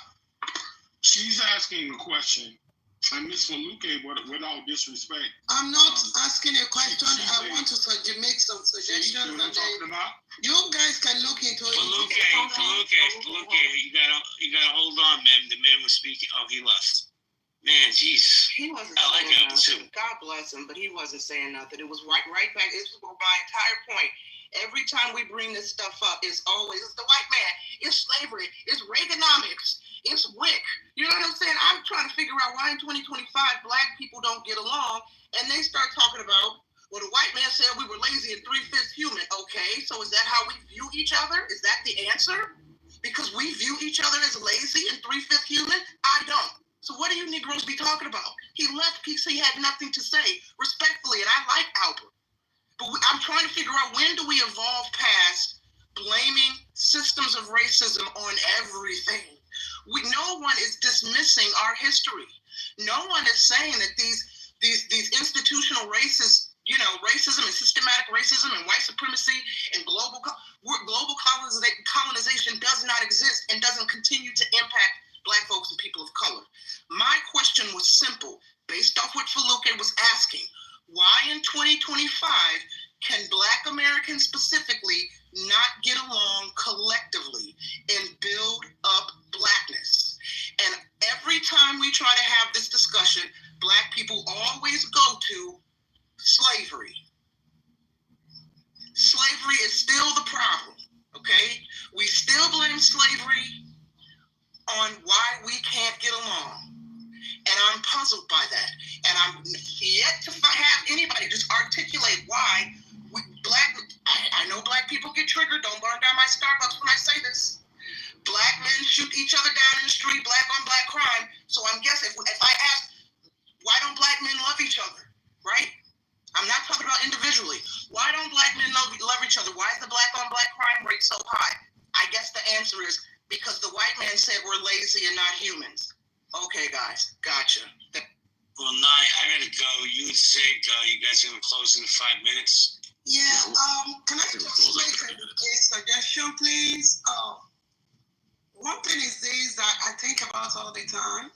[SPEAKER 10] She's asking a question. And Ms. Faluke, with all disrespect.
[SPEAKER 6] I'm not asking a question. I want to make some suggestions.
[SPEAKER 10] You know what I'm talking about?
[SPEAKER 6] You guys can look into it.
[SPEAKER 5] Faluke, you gotta hold on, man. The man was speaking. Oh, he left. Man, jeez.
[SPEAKER 6] He wasn't
[SPEAKER 5] I like
[SPEAKER 6] saying
[SPEAKER 5] Albert too.
[SPEAKER 6] nothing. God bless him, but he wasn't saying nothing. It was right back. It's my entire point. Every time we bring this stuff up, it's the white man, it's slavery, it's Reaganomics, it's WIC. You know what I'm saying? I'm trying to figure out why in 2025 black people don't get along, and they start talking about, well, the white man said we were lazy and 3/5 human. Okay, so is that how we view each other? Is that the answer? Because we view each other as lazy and 3/5 human? I don't. So what do you Negroes be talking about? He left because he had nothing to say, respectfully, and I like Albert. But I'm trying to figure out, when do we evolve past blaming systems of racism on everything? No one is dismissing our history. No one is saying that these institutional racism and systematic racism and white supremacy and global colonization does not exist and doesn't continue to impact Black folks and people of color. My question was simple, based off what Faluke was asking. Why in 2025 can Black Americans specifically not get along collectively and build up Blackness? And every time we try to have this discussion, Black people always go to slavery. Slavery is still the problem, okay? We still blame slavery on why we can't get along. And I'm puzzled by that. And I'm yet to have anybody just articulate why I know Black people get triggered. Don't burn down my Starbucks when I say this. Black men shoot each other down in the street, Black on Black crime. So I'm guessing if I ask, why don't Black men love each other, right? I'm not talking about individually. Why don't Black men love each other? Why is the Black on Black crime rate so high? I guess the answer is because the white man said we're lazy and not humans. Okay, guys, gotcha.
[SPEAKER 5] Well, Nye, I gotta go. You and Sig, you guys are gonna close in 5 minutes.
[SPEAKER 6] Yeah, can I just make a suggestion, please? One thing is this that I think about all the time.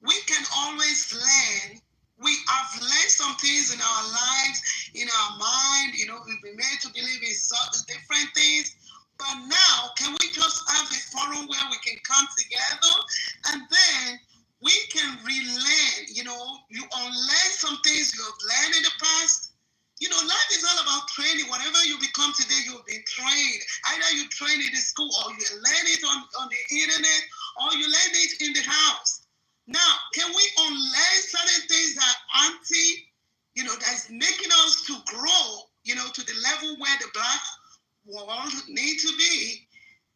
[SPEAKER 6] We can always learn. We have learned something things in our lives, in our mind. We've been made to believe in different things. But now, can we just have a forum where we can come together and then we can relearn? You unlearn some things you have learned in the past. Life is all about training. Whatever you become today, you've been trained. Either you train it in school, or you learn it on the internet, or you learn it in the house. Now, can we unlearn certain things that are that's making us to grow, to the level where the Black world need to be?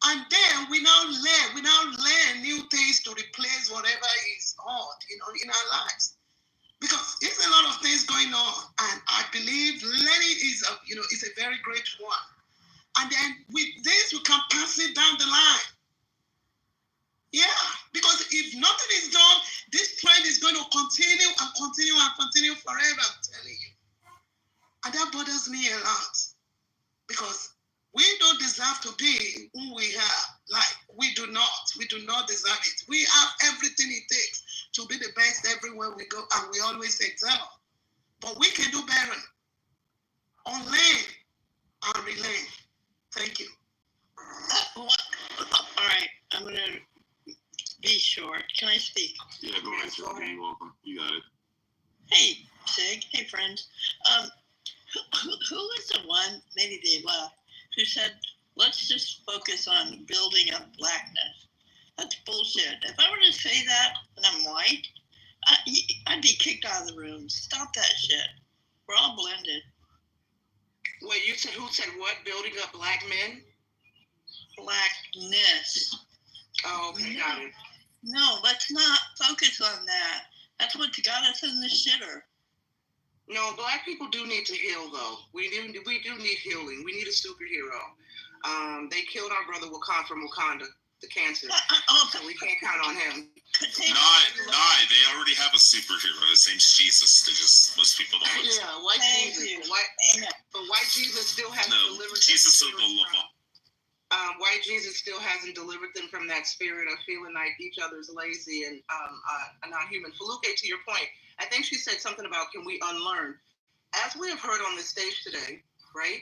[SPEAKER 6] And then we now learn new things to replace whatever is hard, in our lives. Because there's a lot of things going on, and I believe learning is a very great one. And then with this, we can pass it down the line. Yeah, because if nothing is done, this trend is going to continue and continue and continue forever, I'm telling you. And that bothers me a lot, because we don't deserve to be who we are. Like, we do not deserve it. We have everything it takes to be the best everywhere we go, and we always excel. But we can do better. Unlearn and relearn. Thank you.
[SPEAKER 12] All right, I'm going to be short. Can I speak?
[SPEAKER 11] Yeah, go ahead, Shelby. You're welcome. You got it.
[SPEAKER 12] Hey, Sig. Hey, friends. Who was the one, maybe they left, who said, let's just focus on building up blackness? That's bullshit. If I were to say that and I'm white, I'd be kicked out of the room. Stop that shit. We're all blended.
[SPEAKER 6] Wait, you said, who said what? Building up Black men?
[SPEAKER 12] Blackness.
[SPEAKER 6] Oh, okay, got it.
[SPEAKER 12] No, let's not focus on that. That's what got us in the shitter.
[SPEAKER 6] No, Black people do need to heal, though. We do need healing. We need a superhero. They killed our brother from Wakanda, the cancer. So we can't count on him.
[SPEAKER 9] Nah, they already have a superhero. His name's Jesus. Most people don't know.
[SPEAKER 6] Yeah, white Jesus. But white Jesus still hasn't delivered.
[SPEAKER 9] Jesus is the love.
[SPEAKER 6] White Jesus still hasn't delivered them from that spirit of feeling like each other's lazy and not human. Feluke, to your point, I think she said something about, can we unlearn? As we have heard on the stage today, right?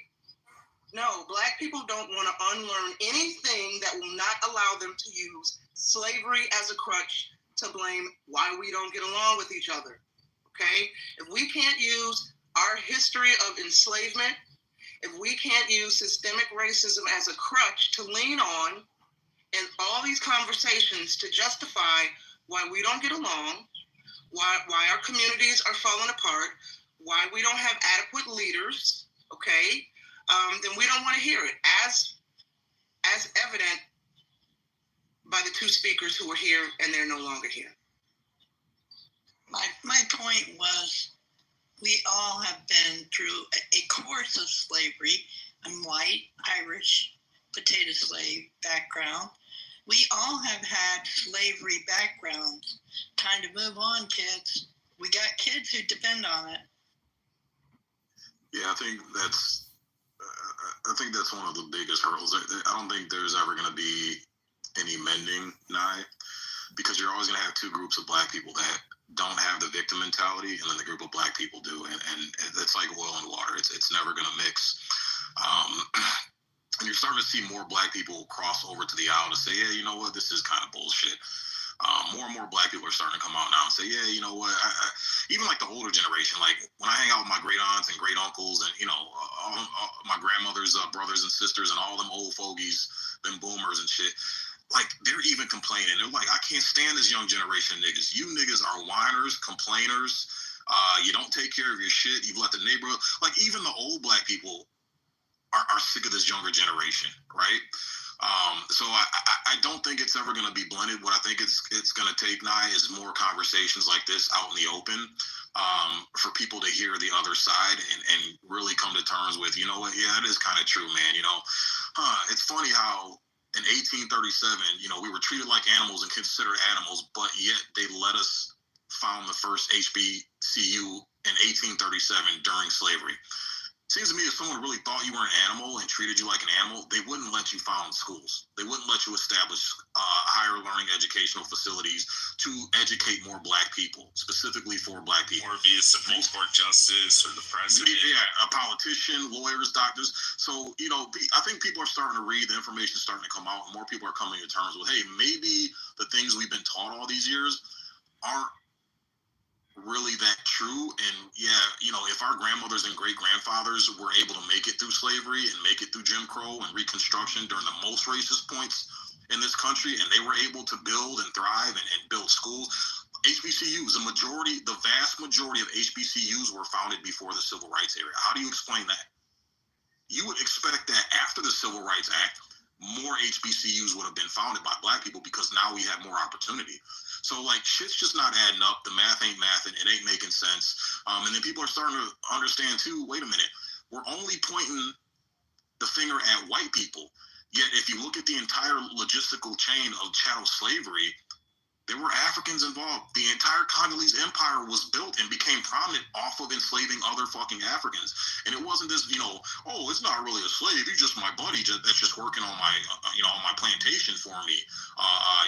[SPEAKER 6] No, Black people don't want to unlearn anything that will not allow them to use slavery as a crutch to blame why we don't get along with each other, okay? If we can't use our history of enslavement, if we can't use systemic racism as a crutch to lean on in all these conversations to justify why we don't get along, why our communities are falling apart, why we don't have adequate leaders, okay? Then we don't want to hear it, as evident by the two speakers who are here and they're no longer here.
[SPEAKER 12] My point was, we all have been through a course of slavery. I'm white, Irish, potato slave background. We all have had slavery backgrounds. Time to move on, kids. We got kids who depend on it.
[SPEAKER 11] Yeah, I think that's one of the biggest hurdles. I don't think there's ever going to be any mending, because you're always going to have two groups of Black people that don't have the victim mentality, and then the group of Black people do, and it's like oil and water. It's never going to mix. And you're starting to see more Black people cross over to the aisle to say, yeah, you know what, this is kind of bullshit. More and more Black people are starting to come out now and say, yeah, you know what, even like the older generation, like when I hang out with my great aunts and great uncles and, all my grandmother's brothers and sisters and all them old fogies, them boomers and shit, like they're even complaining. They're like, I can't stand this young generation niggas. You niggas are whiners, complainers. You don't take care of your shit. You've let the neighborhood, like even the old Black people are sick of this younger generation, right? So I don't think it's ever going to be blended. What I think it's going to take, is more conversations like this out in the open, for people to hear the other side and really come to terms with, you know what, yeah, it is kind of true, man. It's funny how in 1837, we were treated like animals and considered animals, but yet they let us found the first HBCU in 1837 during slavery. Seems to me if someone really thought you were an animal and treated you like an animal, they wouldn't let you found schools. They wouldn't let you establish higher learning educational facilities to educate more black people, specifically for black people.
[SPEAKER 9] Or be a Supreme Court justice or the president.
[SPEAKER 11] Yeah, a politician, lawyers, doctors. So, I think people are starting to read, the information is starting to come out, and more people are coming to terms with, hey, maybe the things we've been taught all these years aren't really that true. And if our grandmothers and great grandfathers were able to make it through slavery and make it through Jim Crow and Reconstruction during the most racist points in this country, and they were able to build and thrive and build schools, HBCUs, the vast majority of HBCUs were founded before the Civil Rights era. How do you explain that? You would expect that after the Civil Rights Act, more HBCUs would have been founded by black people because now we have more opportunity. So, shit's just not adding up. The math ain't mathing. It ain't making sense. And then people are starting to understand, too, wait a minute, we're only pointing the finger at white people. Yet, if you look at the entire logistical chain of chattel slavery, there were Africans involved. The entire Congolese Empire was built and became prominent off of enslaving other fucking Africans. And it wasn't this, it's not really a slave. He's just my buddy that's just working on my, on my plantation for me.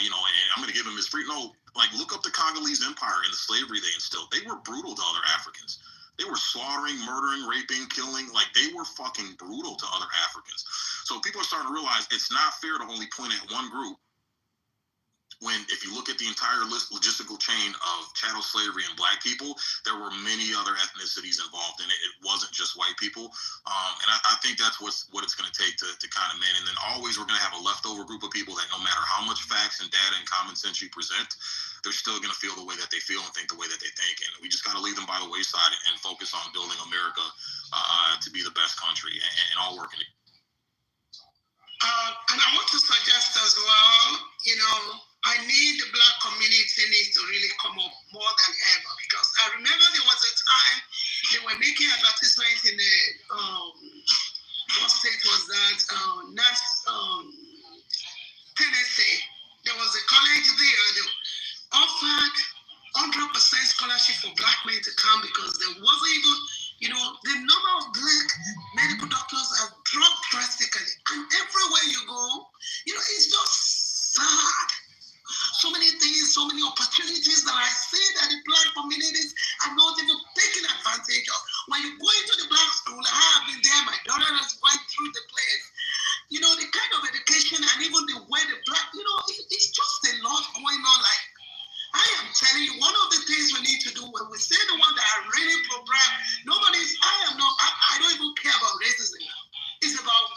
[SPEAKER 11] And I'm going to give him his free. No, look up the Congolese Empire and the slavery they instilled. They were brutal to other Africans. They were slaughtering, murdering, raping, killing. They were fucking brutal to other Africans. So people are starting to realize it's not fair to only point at one group, when if you look at the entire logistical chain of chattel slavery and black people, there were many other ethnicities involved in it. It wasn't just white people. And I think that's what it's going to take to kind of man. And then always we're going to have a leftover group of people that no matter how much facts and data and common sense you present, they're still going to feel the way that they feel and think the way that they think. And we just got to leave them by the wayside and focus on building America to be the best country and all working.
[SPEAKER 6] And I want to suggest as well, I need the black community needs to really come up more than ever, because I remember there was a time they were making advertisements in the what state was that? Tennessee. There was a college there. They offered 100% scholarship for black men to come because there wasn't even, the number of black medical doctors have dropped drastically. And everywhere you go, it's just sad. So many things, so many opportunities that I see that the black communities are not even taking advantage of. When you go into the black school, I have been there, my daughter has went through the place, the kind of education and even the way the black, it's just a lot going on. I am telling you, one of the things we need to do when we say the one that are really programmed, I don't even care about racism now. It's about,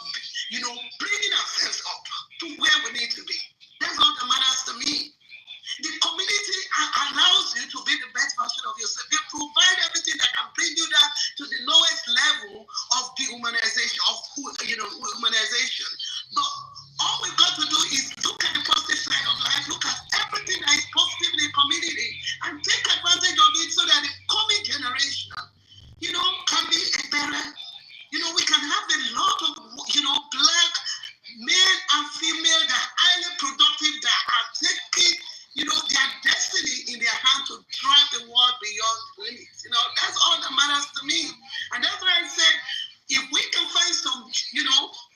[SPEAKER 6] bringing ourselves up to where we need to be. That's all that matters to me. The community allows you to be the best version of yourself. They provide everything that can bring you down to the lowest level of dehumanization, humanization. But all we got to do is look at the positive side of life, look at everything that is positive in the community, and take advantage of it so that the coming generation, can be a better. We can have a lot of, black men and female that are highly productive, that are taking, their destiny in their hand to drive the world beyond limits. That's all that matters to me. And that's why I said, if we can find some,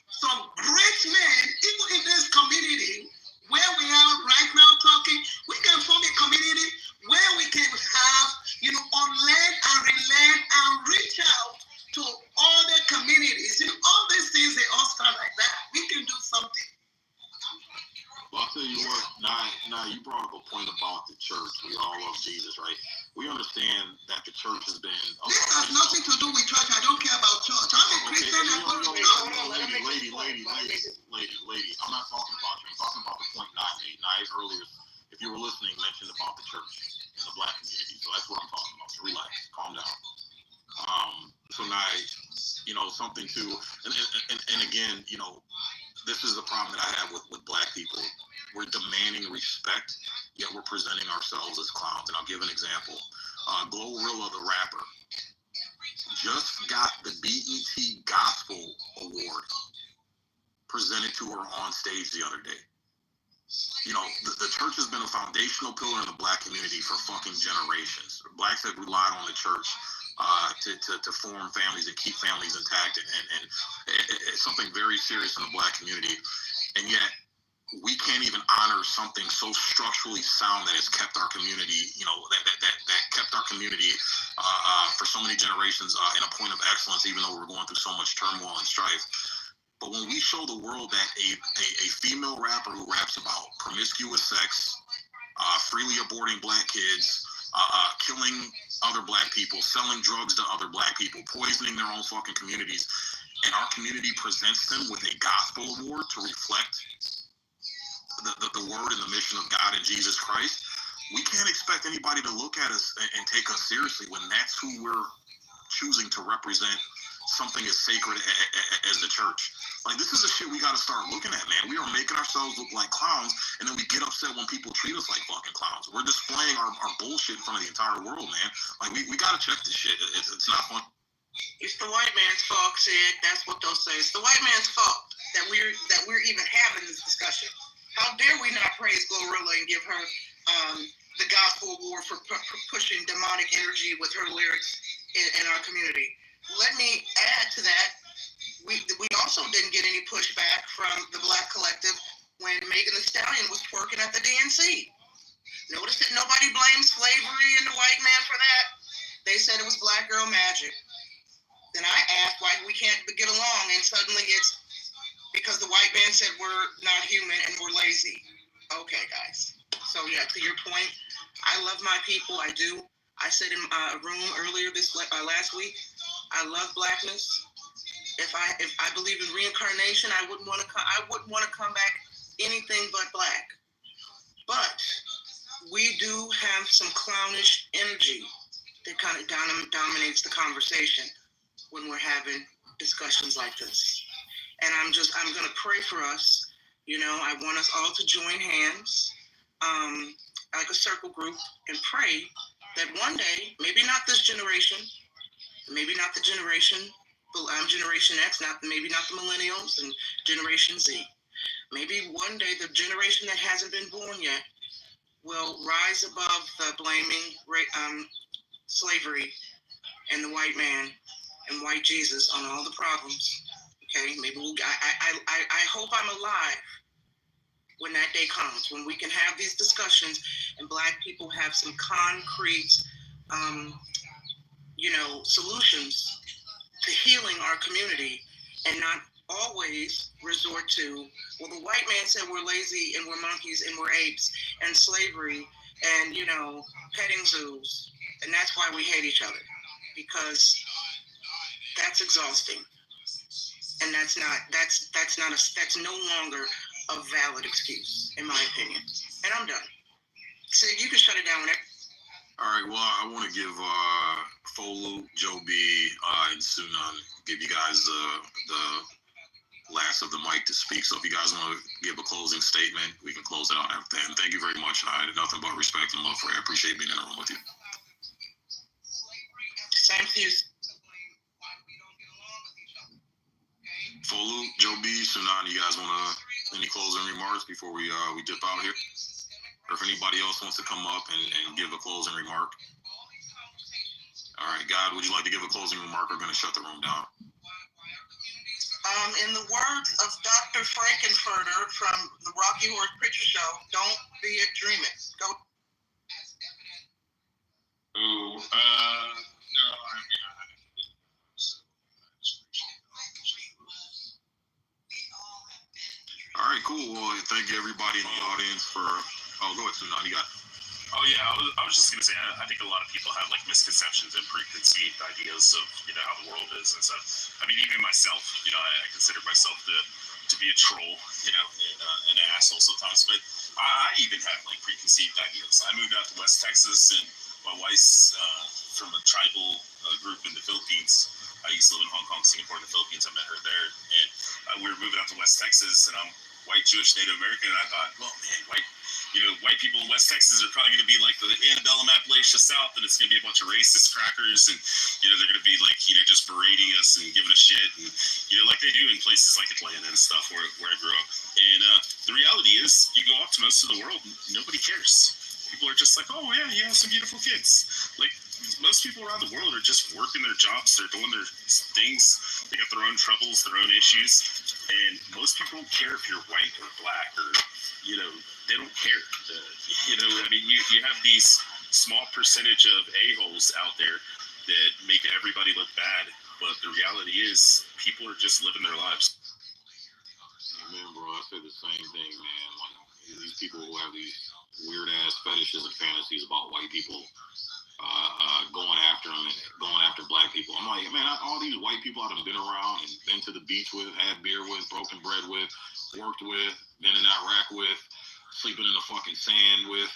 [SPEAKER 6] some great men, even in this community, where we are right now talking, we can form a community where we can have, unlearn and relearn and reach out to other communities. All these things, they all start like that. We can do something.
[SPEAKER 11] Well, I'll tell you what, now you brought up a point about the church. We all love Jesus, right? We understand that the church has been...
[SPEAKER 6] This has nothing to do with church. I don't care about church. I'm a Christian.
[SPEAKER 11] Lady, I'm not talking about you. I'm talking about the point Nye made. Nye earlier, if you were listening, mentioned about the church and the black community. So that's what I'm talking about. So relax, calm down. So Nye, something to... And again, this is the problem that I have with black people. We're demanding respect, yet we're presenting ourselves as clowns. And I'll give an example. Glorilla, the rapper, just got the BET Gospel Award presented to her on stage the other day. The church has been a foundational pillar in the black community for fucking generations. Blacks have relied on the church to form families and keep families intact, and it's something very serious in the Black community, and yet we can't even honor something so structurally sound that has kept our community, that kept our community for so many generations in a point of excellence, even though we're going through so much turmoil and strife. But when we show the world that a female rapper who raps about promiscuous sex, freely aborting Black kids, killing other Black people, selling drugs to other Black people, poisoning their own fucking communities, and our community presents them with a gospel award to reflect the word and the mission of God and Jesus Christ, we can't expect anybody to look at us and take us seriously when that's who we're choosing to represent something as sacred as the church. Like, this is the shit we got to start looking at, man. We are making ourselves look like clowns, and then we get upset when people treat us like fucking clowns. We're displaying our bullshit in front of the entire world, man. Like, we got to check this shit. It's not fun.
[SPEAKER 6] It's the white man's fault, Sid. That's what they'll say. It's the white man's fault that we're even having this discussion. How dare we not praise Glorilla and give her the gospel award for pushing demonic energy with her lyrics in our community? Let me add to that. We also didn't get any pushback from the Black collective when Megan Thee Stallion was twerking at the DNC. Notice that nobody blames slavery and the white man for that. They said it was Black girl magic. Then I asked why we can't get along, and suddenly it's because the white man said we're not human and we're lazy. Okay, guys. So yeah, to your point, I love my people. I do. I said in a room earlier last week, I love Blackness. If I believe in reincarnation, I wouldn't want to come back anything but Black. But we do have some clownish energy that kind of dominates the conversation when we're having discussions like this. And I'm going to pray for us. I want us all to join hands, like a circle group, and pray that one day, maybe not this generation, maybe not the generation, I'm Generation X, maybe not the millennials and Generation Z. Maybe one day the generation that hasn't been born yet will rise above the blaming slavery and the white man and white Jesus on all the problems. Okay, maybe I hope I'm alive when that day comes, when we can have these discussions and Black people have some concrete, solutions to healing our community, and not always resort to, well, the white man said we're lazy and we're monkeys and we're apes and slavery and, petting zoos, and that's why we hate each other, because that's exhausting. And that's no longer a valid excuse, in my opinion. And I'm done. So you can shut it down whenever.
[SPEAKER 11] All right. Well, I want to give Folu, Joe B, and Sunan, give you guys the last of the mic to speak. So if you guys want to give a closing statement, we can close it out after that. And thank you very much. I had nothing but respect and love for you. I appreciate being in the room with you.
[SPEAKER 6] Same to you.
[SPEAKER 11] Folu, Joe B, Sunan, you guys want any closing remarks before we dip out here? Or if anybody else wants to come up and give a closing remark. All right, God, would you like to give a closing remark? We're going to shut the room down.
[SPEAKER 6] In the words of Dr. Frankenfurter from the Rocky Horror Picture Show, don't be a dreaming. Go.
[SPEAKER 10] No,
[SPEAKER 11] All right, cool. Well, thank you everybody in the audience for. Oh, go ahead, Sunan. You got.
[SPEAKER 9] Oh yeah, I was just gonna say, I think a lot of people have like misconceptions and preconceived ideas of how the world is and stuff. I mean, even myself, I consider myself to be a troll, and an asshole sometimes. But I even have like preconceived ideas. I moved out to West Texas, and my wife's from a tribal group in the Philippines. I used to live in Hong Kong, Singapore, and the Philippines. I met her there, and we were moving out to West Texas, and I'm white, Jewish, Native American, and I thought, well, man, white people in West Texas are probably going to be like the antebellum Appalachia South, and it's going to be a bunch of racist crackers, and they're going to be like just berating us and giving us shit, and like they do in places like Atlanta and stuff where I grew up. And the reality is, you go off to most of the world, nobody cares. People are just like, oh yeah, you have some beautiful kids. Like, most people around the world are just working their jobs. They're doing their things. They got their own troubles, their own issues, and most people don't care if you're white or black or, they don't care. You have these small percentage of a-holes out there that make everybody look bad, but the reality is people are just living their lives.
[SPEAKER 11] Man, bro, I say the same thing, man. Like, these people who have these weird ass fetishes and fantasies about white people going after them and going after black people. I'm like, man, all these white people I've been around and been to the beach with, had beer with, broken bread with, worked with, been in Iraq with, sleeping in the fucking sand with,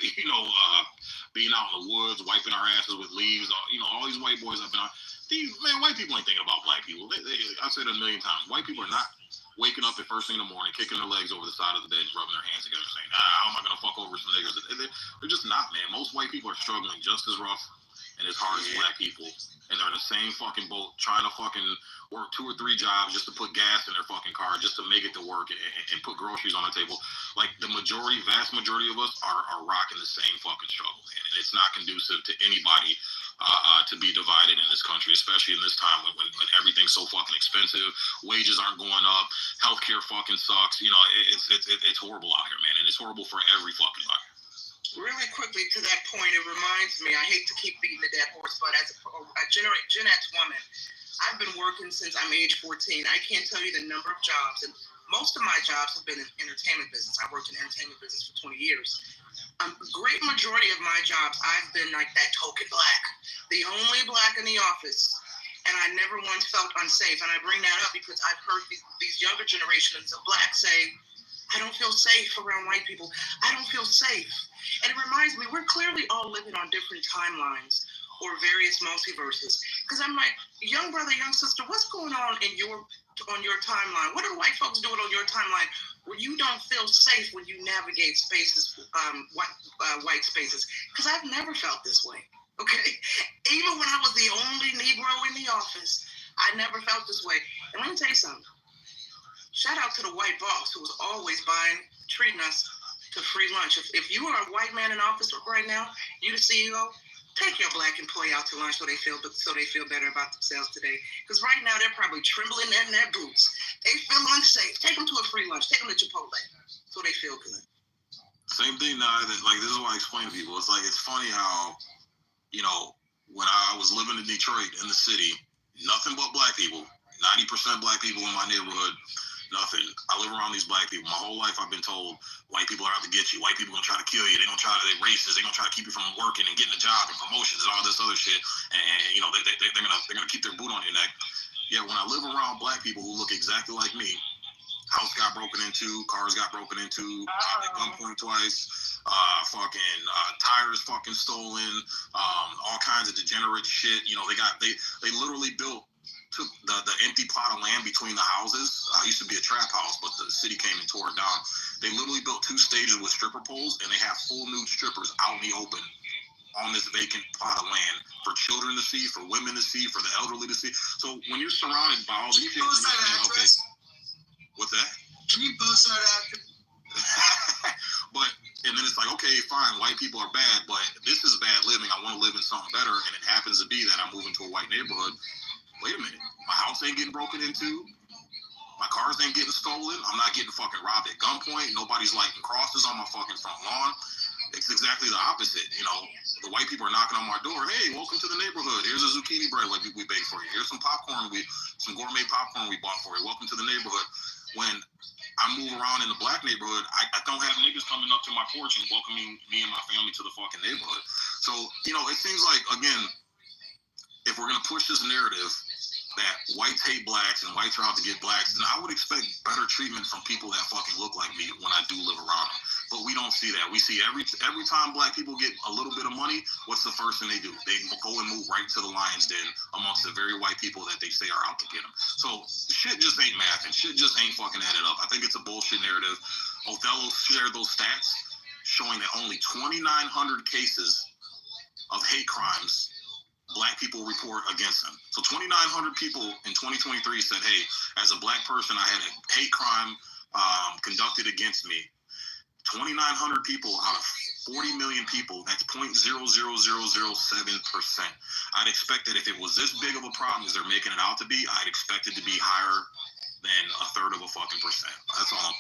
[SPEAKER 11] being out in the woods, wiping our asses with leaves. All these white boys I've been on. White people ain't thinking about black people. I've said it a million times. White people are not waking up at first thing in the morning, kicking their legs over the side of the bed, rubbing their hands together, saying, how am I going to fuck over some niggas? They're just not, man. Most white people are struggling just as rough and as hard as black people. And they're in the same fucking boat, trying to fucking work 2 or 3 jobs just to put gas in their fucking car, just to make it to work and put groceries on the table. Like, the vast majority of us are rocking the same fucking struggle, man. And it's not conducive to anybody to be divided in this country, especially in this time when everything's so fucking expensive, wages aren't going up, healthcare fucking sucks. It's horrible out here, man, and it's horrible for every fucking body.
[SPEAKER 6] Really quickly to that point, it reminds me, I hate to keep beating the dead horse, but as a Gen X woman, I've been working since I'm age 14. I can't tell you the number of jobs, and most of my jobs have been in entertainment business. I worked in entertainment business for 20 years. A great majority of my jobs, I've been like that token black, the only black in the office, and I never once felt unsafe. And I bring that up because I've heard these younger generations of blacks say, I don't feel safe around white people. I don't feel safe. And it reminds me, we're clearly all living on different timelines or various multiverses. Because I'm like, young brother, young sister, what's going on on your timeline? What are white folks doing on your timeline where you don't feel safe when you navigate spaces, white spaces? Because I've never felt this way, okay? Even when I was the only Negro in the office, I never felt this way. And let me tell you something. Shout out to the white boss who was always treating us to free lunch. If you are a white man in office right now, you the CEO, take your black employee out to lunch so they feel better about themselves today. Because right now they're probably trembling in their boots. They feel unsafe. Take them to a free lunch. Take them to Chipotle so they feel good.
[SPEAKER 11] Same thing now. This is what I explain to people. It's funny how, when I was living in Detroit in the city, nothing but black people, 90% black people in my neighborhood. Nothing. I live around these black people. My whole life I've been told white people are out to get you. White people are going to try to kill you. They're racist. They're going to try to keep you from working and getting a job and promotions and all this other shit. And they're going to keep their boot on your neck. Yeah, when I live around black people who look exactly like me, house got broken into, cars got broken into, at gunpoint twice, tires fucking stolen, all kinds of degenerate shit. They literally took the empty plot of land between the houses. It used to be a trap house, but the city came and tore it down. They literally built 2 stages with stripper poles, and they have full nude strippers out in the open on this vacant plot of land for children to see, for women to see, for the elderly to see. So when you're surrounded by all these shit, okay, what's that?
[SPEAKER 3] Can you post that address?
[SPEAKER 11] And then it's like, okay, fine, white people are bad, but this is bad living. I want to live in something better, and it happens to be that I'm moving to a white neighborhood. Wait a minute, my house ain't getting broken into, my cars ain't getting stolen, I'm not getting fucking robbed at gunpoint, nobody's lighting crosses on my fucking front lawn. It's exactly the opposite, The white people are knocking on my door. Hey, welcome to the neighborhood. Here's a zucchini bread we baked for you. Here's some popcorn, some gourmet popcorn we bought for you. Welcome to the neighborhood. When I move around in the black neighborhood, I don't have niggas coming up to my porch and welcoming me and my family to the fucking neighborhood. So, it seems like, again, if we're going to push this narrative that whites hate blacks and whites are out to get blacks, then I would expect better treatment from people that fucking look like me when I do live around them. But we don't see that. We see every time black people get a little bit of money, what's the first thing they do? They go and move right to the lion's den amongst the very white people that they say are out to get them. So shit just ain't math, and shit just ain't fucking added up. I think it's a bullshit narrative. Othello shared those stats showing that only 2,900 cases of hate crimes black people report against them. So 2,900 people in 2023 said, hey, as a black person, I had a hate crime conducted against me. 2,900 people out of 40 million people, that's 0.00007%. I'd expect that if it was this big of a problem as they're making it out to be, I'd expect it to be higher than a third of a fucking percent. That's all.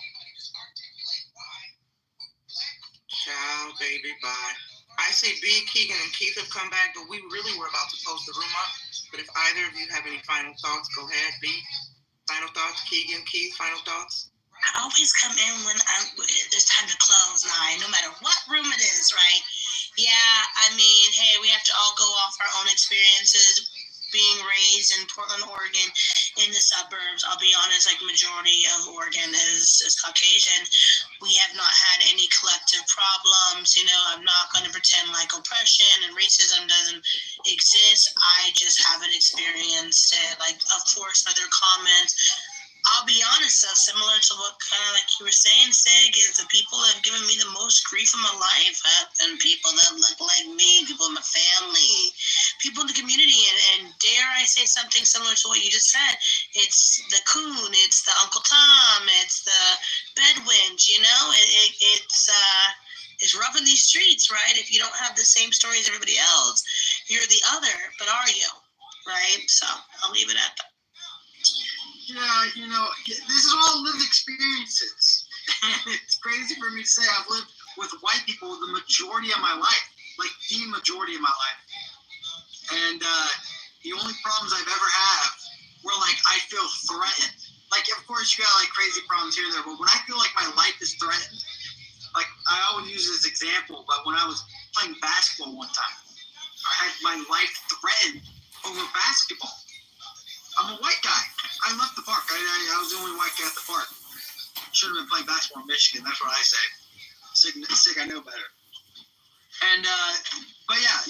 [SPEAKER 6] Ciao, baby, bye. I see B, Keegan, and Keith have come back, but we really were about to close the room up. But if either of you have any final thoughts, go ahead. B, final thoughts. Keegan, Keith, final thoughts.
[SPEAKER 13] I always come in when there's time to close, no matter what room it is, right? Yeah, I mean, hey, we have to all go off our own experiences. Being raised in Portland, Oregon, in the suburbs, I'll be honest, like majority of Oregon is Caucasian. We have not had any collective problems. I'm not going to pretend like oppression and racism doesn't exist. I just haven't experienced it. Like, of course, other comments. I'll be honest, similar to what kind of like you were saying, Sig, is the people that have given me the most grief in my life have been people that look like me, people in my family, people in the community. And dare I say something similar to what you just said? It's the coon, it's the Uncle Tom, it's the bedwench, it's rough in these streets, right? If you don't have the same story as everybody else, you're the other, but are you? Right? So I'll leave it at that.
[SPEAKER 14] Yeah, this is all lived experiences. And it's crazy for me to say I've lived with white people the majority of my life, like the majority of my life. And the only problems I've ever had were like, I feel threatened. Like, of course, you got like crazy problems here and there, but when I feel like my life is threatened, like I always use this example, but when I was playing basketball one time, I had my life threatened over basketball. I'm a white guy. I left the park. I was the only white guy at the park. Should have been playing basketball in Michigan. That's what I say. Sig, I know better. And but yeah.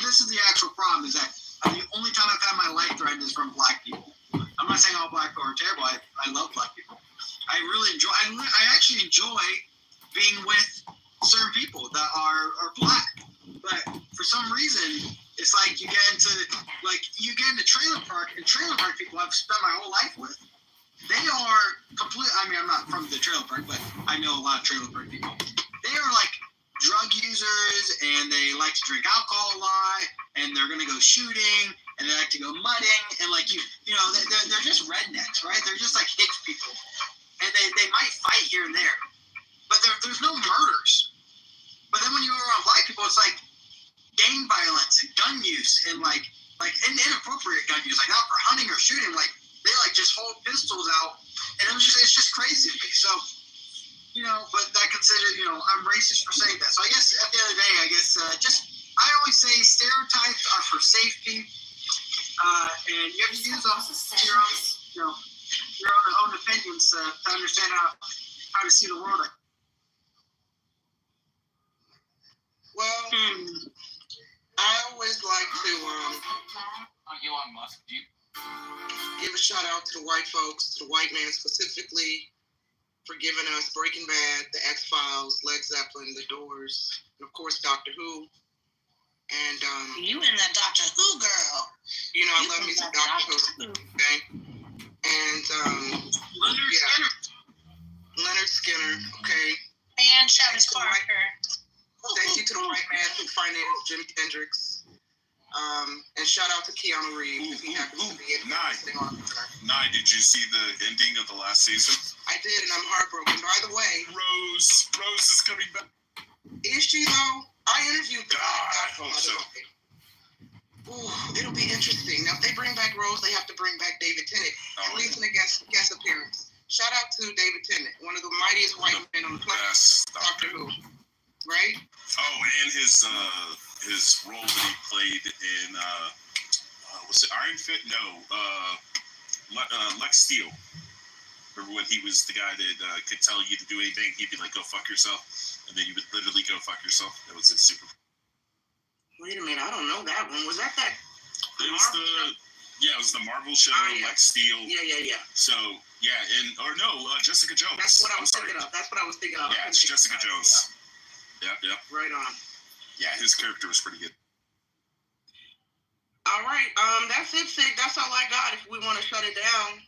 [SPEAKER 14] This is the actual problem. Is that the only time I've had my life threatened is from black people. I'm not saying all black people are terrible. I love black people. I really enjoy. I actually enjoy being with certain people that are black. But for some reason, it's like you get into trailer park, and trailer park people I've spent my whole life with, they are complete. I mean, I'm not from the trailer park, but I know a lot of trailer park people. They are like drug users, and they like to drink alcohol a lot, and they're gonna go shooting, and they like to go mudding, and like they're just rednecks, right? They're just like hick people, and they might fight here and there, but there's no murders. But then when you're around black people, it's like gang violence and gun use and like inappropriate gun use, like not for hunting or shooting, like they like just hold pistols out, and it's just crazy to me. So, but I consider, I'm racist for saying that. So I guess at the end of the day, I always say stereotypes are for safety, and you have to use them to your own opinions to understand how to see the world.
[SPEAKER 6] Well, I always like to give a shout out to the white folks, to the white man specifically, for giving us Breaking Bad, The X-Files, Led Zeppelin, The Doors, and of course Doctor Who. And
[SPEAKER 13] you and that Doctor Who girl.
[SPEAKER 6] I love me some Doctor Who. Okay. And Leonard Skinner. Okay.
[SPEAKER 13] And Travis Barker.
[SPEAKER 6] Thank you to the white man who financed Jimi Hendrix. And shout out to Keanu Reeves if he happens to be in
[SPEAKER 9] Nye, did you see the ending of the last season?
[SPEAKER 6] I did, and I'm heartbroken. By the way,
[SPEAKER 9] Rose is coming back.
[SPEAKER 6] Is she though? I interviewed the
[SPEAKER 9] I hope so.
[SPEAKER 6] Ooh, it'll be interesting. Now, if they bring back Rose, they have to bring back David Tennant, at least in a guest appearance. Shout out to David Tennant, one of the mightiest white men on the planet. Doctor Who. Right?
[SPEAKER 9] Oh, and his role that he played in was it Iron Fist? No, Lex Steele. Remember when he was the guy that could tell you to do anything? He'd be like, "Go fuck yourself," and then you would literally go fuck yourself. That was his super.
[SPEAKER 6] Wait a minute, I don't know that one. Was that?
[SPEAKER 9] It was it was the Marvel show.
[SPEAKER 6] Yeah.
[SPEAKER 9] Lex Steele.
[SPEAKER 6] Yeah.
[SPEAKER 9] So Jessica Jones.
[SPEAKER 6] That's what I was thinking of.
[SPEAKER 9] Yeah, it's Jessica Jones. Yep.
[SPEAKER 6] Right on.
[SPEAKER 9] Yeah, his character was pretty good.
[SPEAKER 6] All right, that's it, Sig. That's all I got. If we want to shut it down,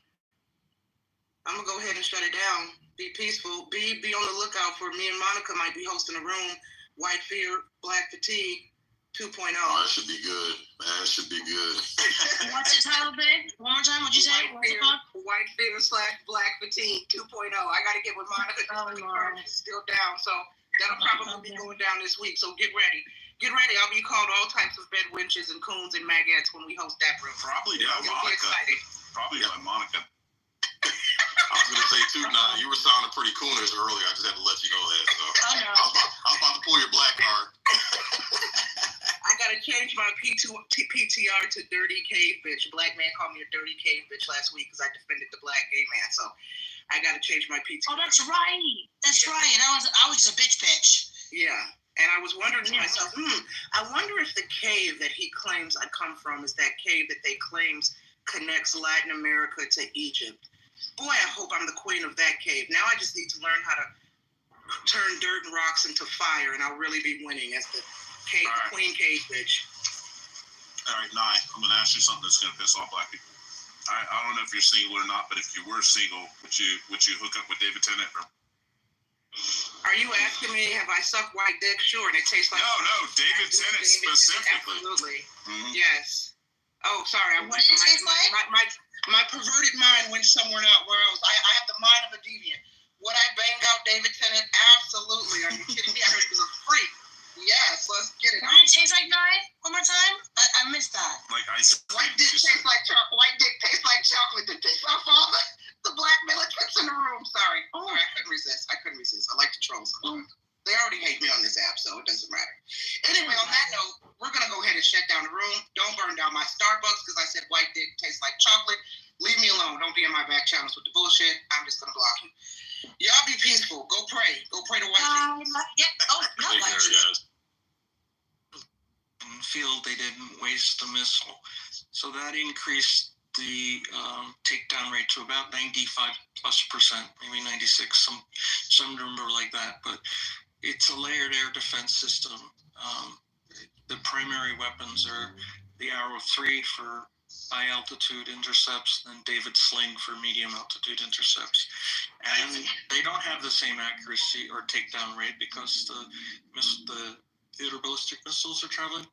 [SPEAKER 6] I'm gonna go ahead and shut it down. Be peaceful. Be on the lookout for me and Monica might be hosting a room. White Fear, Black Fatigue 2.0.
[SPEAKER 11] Oh, that should be good. That should be good.
[SPEAKER 13] What's the title, babe? One more time. What'd you say?
[SPEAKER 6] White Fear / Black Fatigue 2.0. I got to get with Monica. She's still down. So that'll probably be going down this week. So get ready. Get ready. I'll be called all types of bed winches and coons and maggots when we host that room.
[SPEAKER 9] Probably by Monica. Probably by Monica.
[SPEAKER 11] I was gonna say too. Nah, you were sounding pretty coonish earlier. I just had to let you know that. So I was about to pull your black card.
[SPEAKER 6] I gotta change my PTR to dirty cave bitch. Black man called me a dirty cave bitch last week because I defended the black gay man. So I gotta change my PTR.
[SPEAKER 13] Oh, that's right. That's right. I was a bitch.
[SPEAKER 6] Yeah. And I was wondering to myself, I wonder if the cave that he claims I come from is that cave that they claims connects Latin America to Egypt. Boy, I hope I'm the queen of that cave. Now I just need to learn how to turn dirt and rocks into fire, and I'll really be winning as the cave, the queen cave bitch.
[SPEAKER 9] All right, Nye, I'm going to ask you something that's going to piss off black people. I don't know if you're single or not, but if you were single, would you hook up with David Tennant?
[SPEAKER 6] Are you asking me, have I sucked white dick? Sure, and it tastes like...
[SPEAKER 9] No, David Tennant specifically.
[SPEAKER 6] Absolutely.
[SPEAKER 9] Mm-hmm.
[SPEAKER 6] Yes. Oh, sorry.
[SPEAKER 13] What did it taste like?
[SPEAKER 6] My perverted mind went somewhere else. I have the mind of a deviant. Would I bang out David Tennant? Absolutely. Are you kidding me? I heard he was a freak. Yes, let's get it.
[SPEAKER 13] What did it taste like, Nye? One more time? I missed that.
[SPEAKER 9] Like ice cream.
[SPEAKER 6] White dick tastes like chocolate. White dick tastes like chocolate. The piss off all the black militants in the room. Sorry. Oh, I couldn't resist. I like to troll sometimes. They already hate me on this app, so it doesn't matter. Anyway, on that note, we're going to go ahead and shut down the room. Don't burn down my Starbucks because I said white dick tastes like chocolate. Leave me alone. Don't be in my back channels with the bullshit. I'm just going to block you. Y'all be peaceful. Go pray. Go pray to white people.
[SPEAKER 15] Feel they didn't waste the missile. So that increased the takedown rate to about 95+%, maybe 96, some number like that. But it's a layered air defense system. The primary weapons are the Arrow 3 for high altitude intercepts and David Sling for medium altitude intercepts. And they don't have the same accuracy or takedown rate because the theater ballistic missiles are traveling.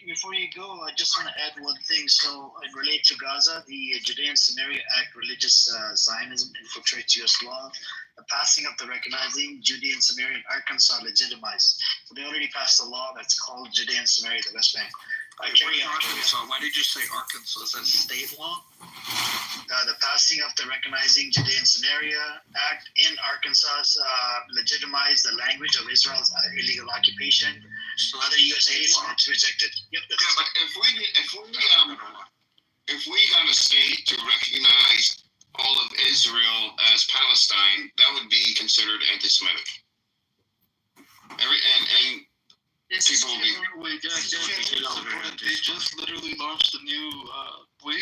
[SPEAKER 16] Before you go, I just want to add one thing. So, in relate to Gaza, the Judean Samaria Act religious Zionism infiltrates U.S. law. The passing of the Recognizing Judean Samaria in Arkansas legitimized. So they already passed a law that's called Judean Samaria, the West Bank.
[SPEAKER 15] Arkansas. Why did you say Arkansas? Is that state law?
[SPEAKER 16] The passing of the Recognizing Judean Samaria Act in Arkansas legitimized the language of Israel's illegal occupation. So other U.S. states rejected. Yep.
[SPEAKER 3] Yeah, but if we got a state to recognize all of Israel as Palestine, that would be considered anti-Semitic. And people will be.
[SPEAKER 15] They just literally launched a new